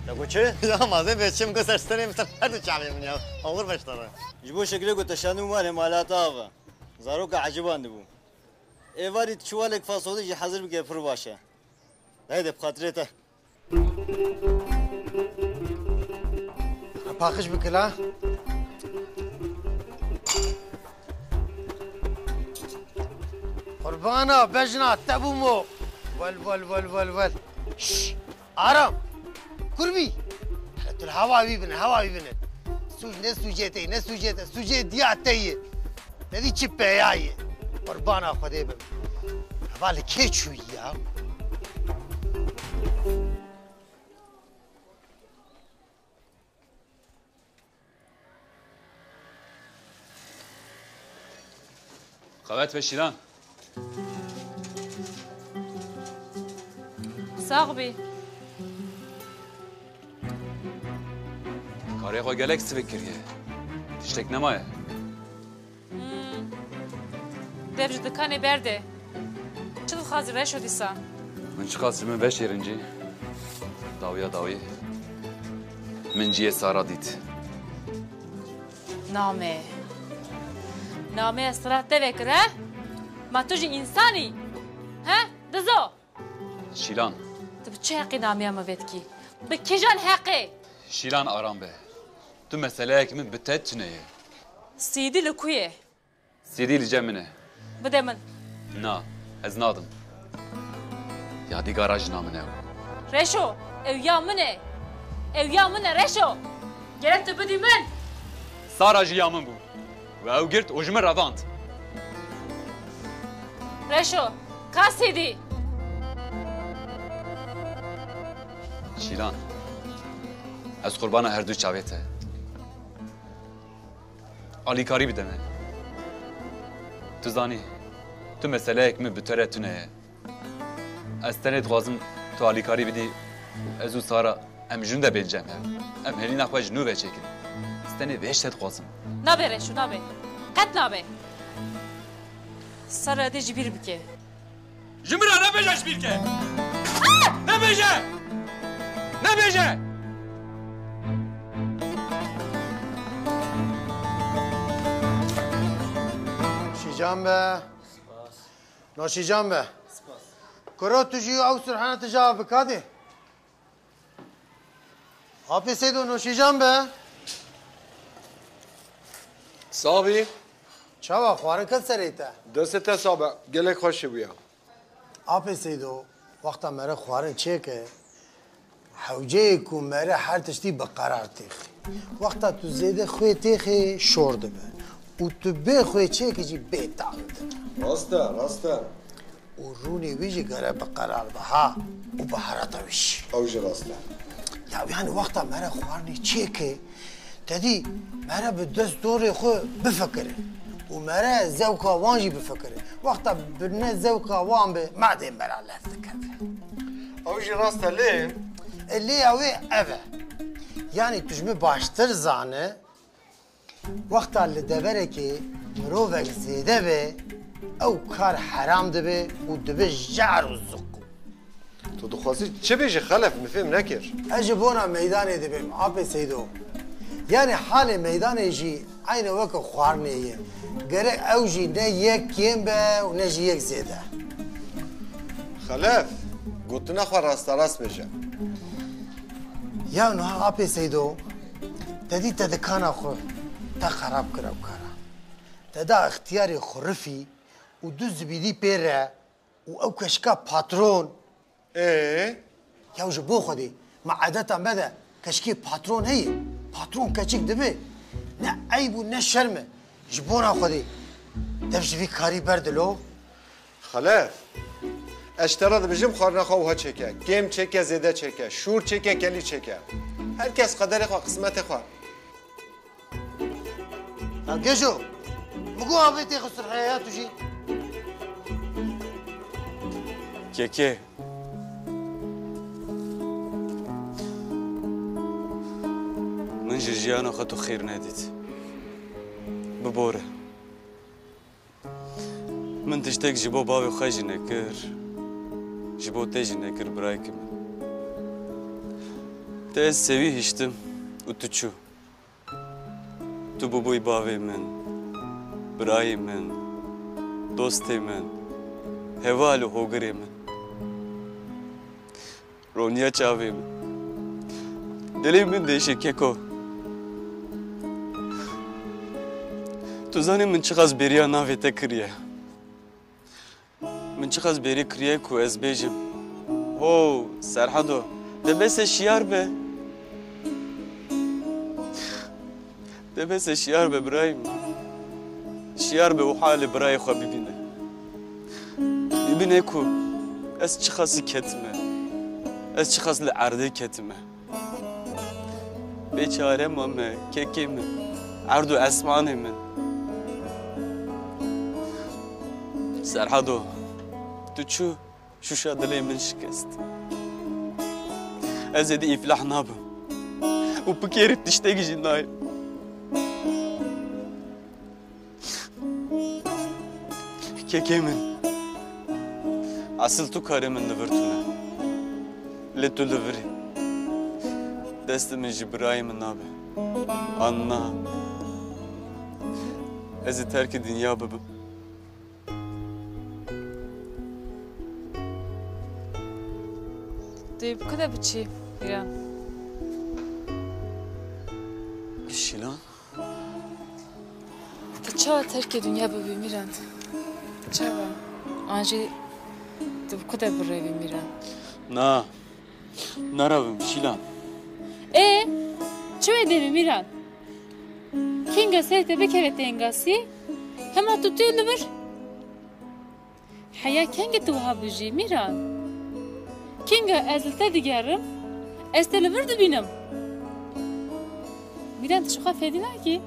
De goçe? Ya mazê bêçim ku sersterê misal her du çavê min ya. Awur beştara. Ji bo şekilê ku te şandî malê malata ava. Zaroka eciban dibû. Êvarî çiwalek fasolê jî hezir bike pir baş e. Heyde bi xatirê te. Pakış bikil ha. Kurbana bejna tebumo. Vel. Şşş. Aram. Kurbi. Tul hava bibine. Ne sucete. Sucet diyateyi. Ne di çippe yayi. Kurbana Xwedê bim. Havalı keçû ya. Kavet ve Şilan. Sağ bi. Karıya koy gelek sivik kiriye. Tiştek nemaye. Devci dikane berde. Çıl xazir reşo dîsan. Min çıkas min beş yerinci. Dawiye. Min ciye Sara dit. Name estrat devekir he? Ma tu jî insani. He? Dizo. Şilan. Tu bi çi heqî nameya me vedikî? Bi kîjan heqê? Şilan aram be. Tu meseleyek min bi te tuneye. Sîdî li ku ye? Sidî li cemine. Bide min. Na, ez nadim. Yadîgara jina min ew. Reşo, ew ya min e. Reşo. Gerek tu bidî min. Sara jî ya min bû. Ve ew girt û ji min revand. Reşo, ka sîdî? Şilan. Ez qurbana her du çavê te. Alîkarî bide me. Tu zanî, tu meseleyek min bi te re tuneye. Ez tenê dixwazim tu alîkarî bidî ez û Sara em jin de bên cem hev. Em hêlîna xwe ji nû ve çêkin. Ez tenê vêj te dixwazim. Nabe Reşo, nabe. Qet nabe. سر دی جبیر بکه جمرا نبیجه جبیر که نبیجه نبیجه شیجان به نوشیجان به کرو تجی او سرحانه تجاوب بکاده آبی سیدو نوشیجان به صابی چاوا خوارن کد سریته دست صابه گلک خوش بیا آبی سیدو وقتا مره خوارن چه که حوجه کو مره هر تشتی بقرار تیخی وقتا تو زیده خوی تیخی شورده به و تو به خوی چه که جی بیتاقه راسته و رونی ویجی گره بقرار به ها و بحرات ویش اوج راسته يعني وقتها مرة خوارني تشيكي تدي مرة بدس دوري خو بفكر ومرة زوكا وانجي بفكر وقتها بالناس زوكا وان ما دي مرة لا افتكر اوجي راسته ليه؟ اللي اوي ابا يعني تجمي باشتر زانه وقتها اللي دبركي مروفك زيده به او كار حرام دبه ودبه جعر والزق تو دخواستی چه بیشه خلف مفهم نکر اجبونا ميداني دبیم آب سیدو يعني حال ميداني جي عين وك خوارنيه گره او جي نه یک کیم به و نه جي یک زیده خلف قلت نخوار راست بشه یا نوها آب سیدو تدي تدکانا خو تا خراب کرو کارا تدا اختیاری خرفی و دو زبیدی پیره و او کشکا پاترون يا وجبو خدي مع عادة ماذا كشكي باترون هي باترون كشك دبي لا عيب ولا شرمه جبونا خدي دبش في كاري برد لو خلاف اشترى بجم خارنا خوها چكه گیم چكه زده چكه شور چكه کلی چكه هر کس قدر خو قسمت خو الجيشو مقوها بيتي خسر حياته جي كيكي من جيانا خطو خير ناديت ببوره من تشتاق جبو بابي وخاجي نكر جبو تاجي نكر برايك من تاس سويه هشتم وتتشو تو بابوي بابي من براي من دوستي من هوال وهوغري من رونيا چاوي من دلي من ديشي كيكو تو زنی من چقدر بریا ناویت کریه من چقدر بری کریه کو از بیجم هو سرحدو دبس شیار به دبس شیار به برایم شیار به وحال برای خو ببینه کو از چقدر کتمه از چقدر لعرده کتمه بیچاره مامه ککی من عرض اسمانه من سرحدو تو شو شادلي من شكست ازيد يفلح نابا وبكير بتشتاق جناي كيكي من اصل تو كاري من نفرتنا لتو لفري دست من جبراي من نابا انا ازيد ترك الدنيا بابا طيب كده بتشي ميران شيلان تشا ترك دنيا ببي ميران تشا انجي طيب كده بريبي ميران نا نرابم شيلان ايه شو ادبي ميران كينغا سيته بكرتينغاسي هما توتي لبر حياة كينغا توها بجي ميران كينغا ازلتا ديجارم استلفرد بينم ميران تشوخا فيديناكي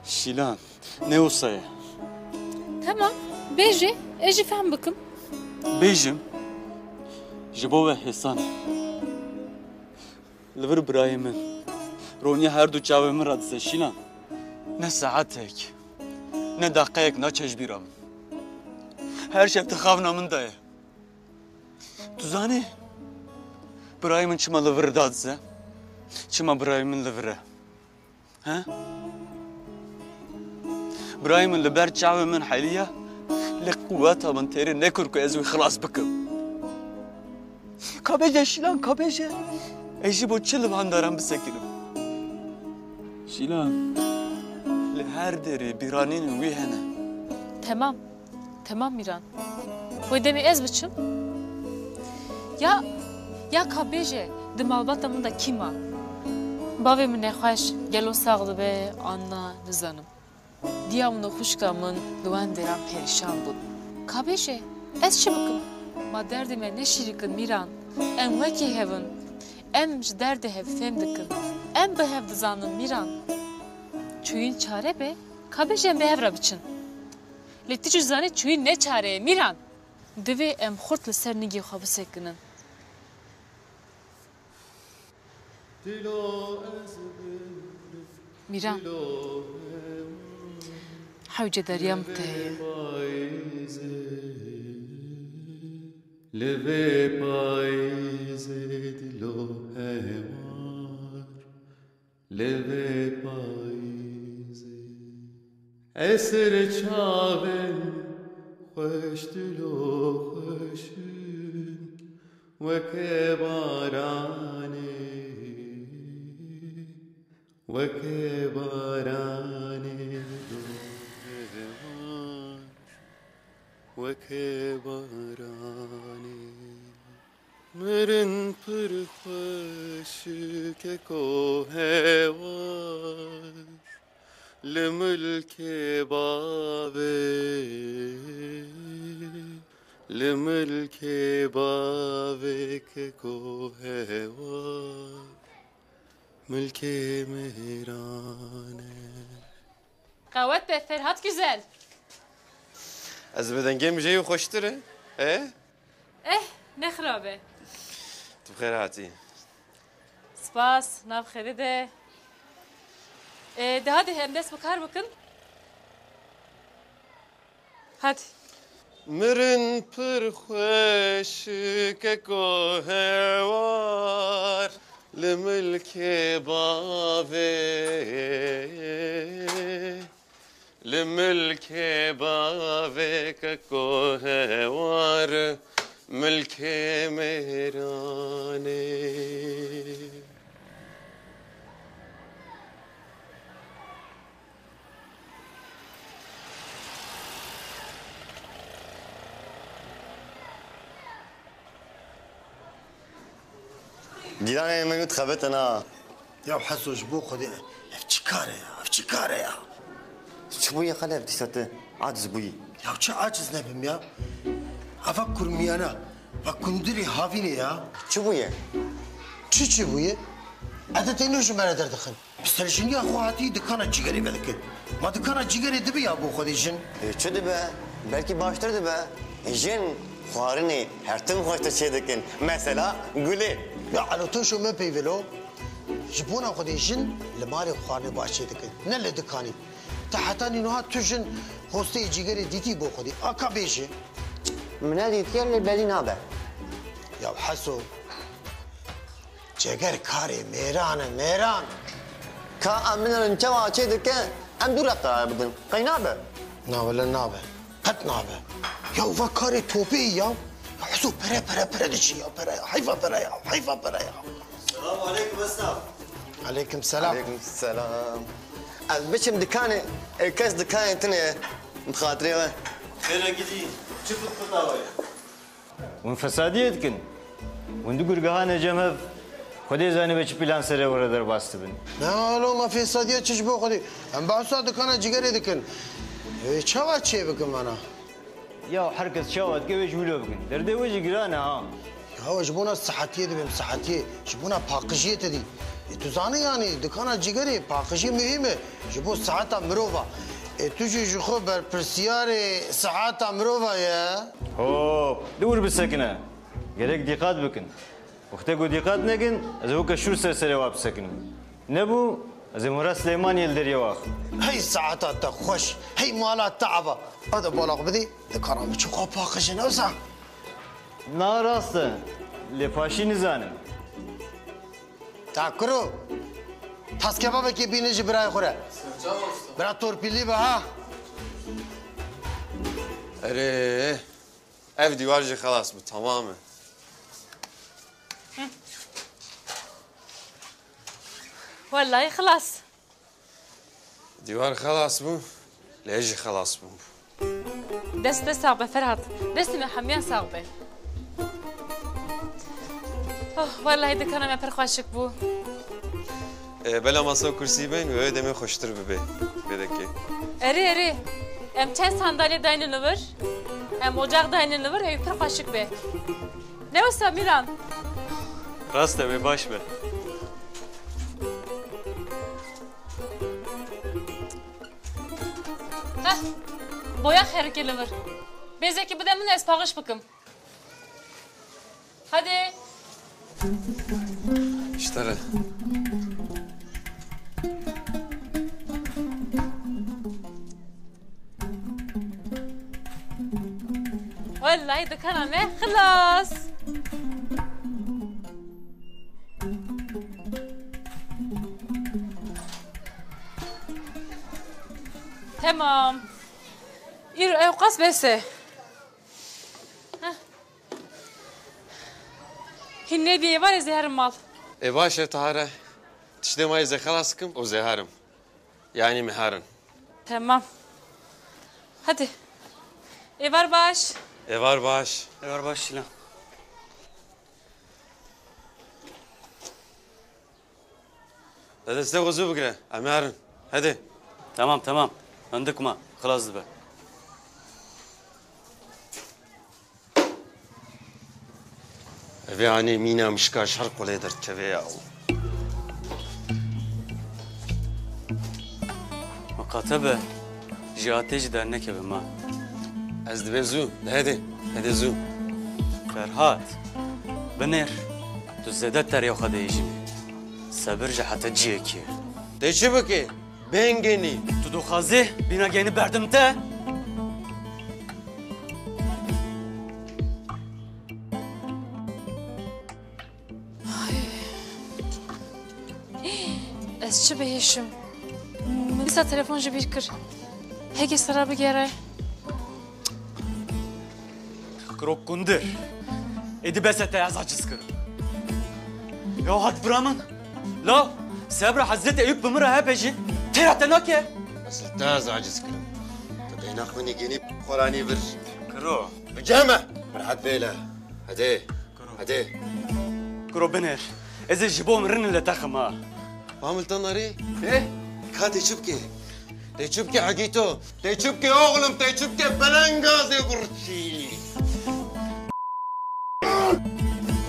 شيلان نوصايا تمام بيجي اجي فهم بكم بيجم جبوه حسان لفر برايمن روني هردو چاوه من رادزه شيلان نه ساعتك نه دقيقك نه چش بيرام her şef tıxavna min daye. Tu zanî birayê min çima li vir dadize? Çima birayê min li vir e? He? Birayê min li ber çavê min heliye lê quvweta min têrê nekir ku ez wî xilas bikim. Kabêje Şîlan kabêje. Ez ji bo çi li vandaran bisekirim? Şîlan li her derê bîranînên wî hene. Tamam. Tamam Miran. Hoy demê ez biçim? Ya kabêje di malbata min de kîma? Bavê min nexweş gelo sax dibe anna nizanim. Diya min û xwişka min li wan deran perîşan bûn. Kabêje ez çi bikim? Ma derdê me neşîrikin Miran. Em wekî hevin. Em ji derdê hev fêm dikin. Em bi hev dizanin Miran. Çûyîn çare be, kabêje em bi hev re biçin. Lê tu jî zanî çûyîn ne çare ye Miran. Divê em xurt li ser nigê xwe bisekinin. Miran. Hewce deryam te heye. Leve payze dilo hevar, leve payze. Eser çaven, hoş dilo hoşun, ve kebarane, ve kebarane dilo hevar, ve kebarane. Merin pır hoşu ke kohevar, le mülke bave, le mülke bave ke kohevar, mülke mehrane. Kavat be Ferhat güzel. Ez bi dengê mijeyê xweştir e? Ne xirabe. Tu bi xêr hatî. Spas, nav xêrê de. De hadi hem dest bikar bikin. Hadi. Mirin pir xweş ke kohevar, li milkê bavê, li milkê bavê ke kohevar, milkê mêranê. جيراني من تخبت انا يا حسوش بو خدي افتكاري افتكاري يا شبوية خلف ديسات عاجز بوي يا وش عاجز نبم يا افكر ميانا فكندري هافيني يا شبوية شو بوية هذا تنوش ما ندر دخل بس الجنيا اخواتي دكانة جيجري بذكر ما دكانة جيجري دبي يا ابو خدي جن شو دبا belki başlar دبا جن خوارني هرتم خوشتر شي دكن مثلا قولي يا على توشو ما بيفلو جبونا خدي جن لماري خوارني باشي دكن نل دكاني تحتاني نوها توجن هوستي جيجري ديتي بو خدي اكا بيجي من هذه كير اللي بالي نابه يا حسو جگر کاری میران کا امن انچوا چه دکه ام دور رفت بدن قینابه نابه قد نابه یا و کاری توپی یا حسو پره دشی یا پره حیفا پره یا السلام علیکم استاذ علیکم السلام علیکم السلام از بچم دکانه کس دکانه تنه مخاطره و خير قدي شوفوا الخطاوي وين فسادية كن وين دقور قهانة جمب خدي زاني بيش بلان سري ورا در باستبن لا لو ما في صديق تشبه خدي ام بعصا دكانه جيجري دكن چاوا چه بكم انا يا حركة شوات كيف يجولوا بكن دردي وجه قرانا ها يا جبونا صحتيه دي صحتيه جبونا باقشيه تدي تزاني يعني دكانه جيجري باقشيه مهمه جبو ساعتها مروفا تجي جخو بر برسياري ساعتها مروفا يا هوب دور بالسكنة قالك دقات بكن وقتها دقات نكن إذا هو كشور سرسري واب سكن نبو از امورا سلیمان یلدری واخ هی ساعتات تا خوش هی مالات تعبه هذا بالاق بدی دکارم چه قاپاقش نوزا نه راسته لپاشی نزانم تاکرو تاس کبابه که بینیجی برای خوره برا تورپیلی به ها اره ev divarcı خلاص bu tamamı. والله خلاص Divar خلاص bu. Leji خلاص bu. دست صعبة فرهد دست من حميان صعبة والله هيدا كان ما برخواشك بو Bela masa kursi ben ve ödeme hoştur bebe. Bedeki. اري ام چند sandalye dayanılı var ام ocak dayanılı var hep برخواشك be ne olsa Miran Raste be baş be. Heh, boya herkeli var. Bezeki bir de mi espağış bakım. Hadi. İşte. Vallahi dükkanı خلاص. تمام يوقف بس هني دي var زهر المال Başa tahara. Tişte mayı zekala sıkım o zeharım. Yani miharın. Tamam. Hadi. Var baş. Var baş. Var baş Şilan. Hadi size kuzu bugüne. Miharın. Hadi. Tamam. Andıkma. Kılazdı be. Evi hani mina mişka şark olay der çeve ya. Makatabe. Jiyateci dernek evi ma. Ez dibe zu. Hadi zu. Ferhat. Bener. Tu zedet ter yok hadi işimi. Sabırca hatta ciyeki. De çi baki? Ben geni. Tu do khazi bina geni berdim te. Ez çi bihişim. Mesela telefon ji bir kır. Hege sıra bir gere. Krok kundur. Edi besete yazacız kırım. Ya hat bramın. La sabra Hazreti Eyüp bımıra hepeci. Terate nake. Asıl taz aciz kırım. Tabi nakmini genip Kur'an'ı bir. Kro. Bicama. Merhat beyla. Hadi. Kro bener. Eze jibom rinle takıma. Hamilton arı. Hadi çupki. De çupki agito. De çupki oğlum. De çupki belengazı kurçi.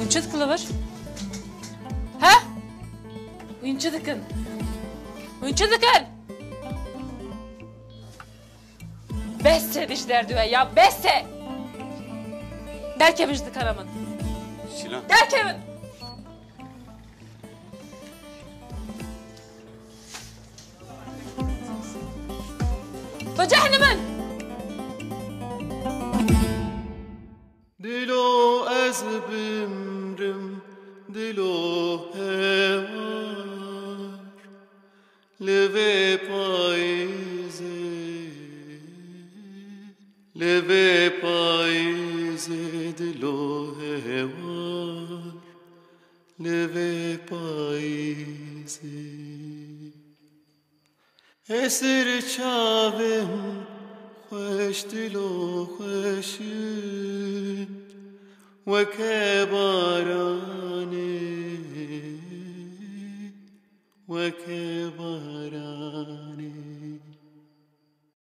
Unçut kılıvır. Ha? Unçudıkın. Besse dişler diyor ya besse. Derkemişti karamın. Şilan. Derkemin. Bu cehennemin. Dilo ez bimrim, dilo hevar, leve paize, dilo hevar, leve paize. Esir çavim, خوش دل و خوشین و که بارانه و که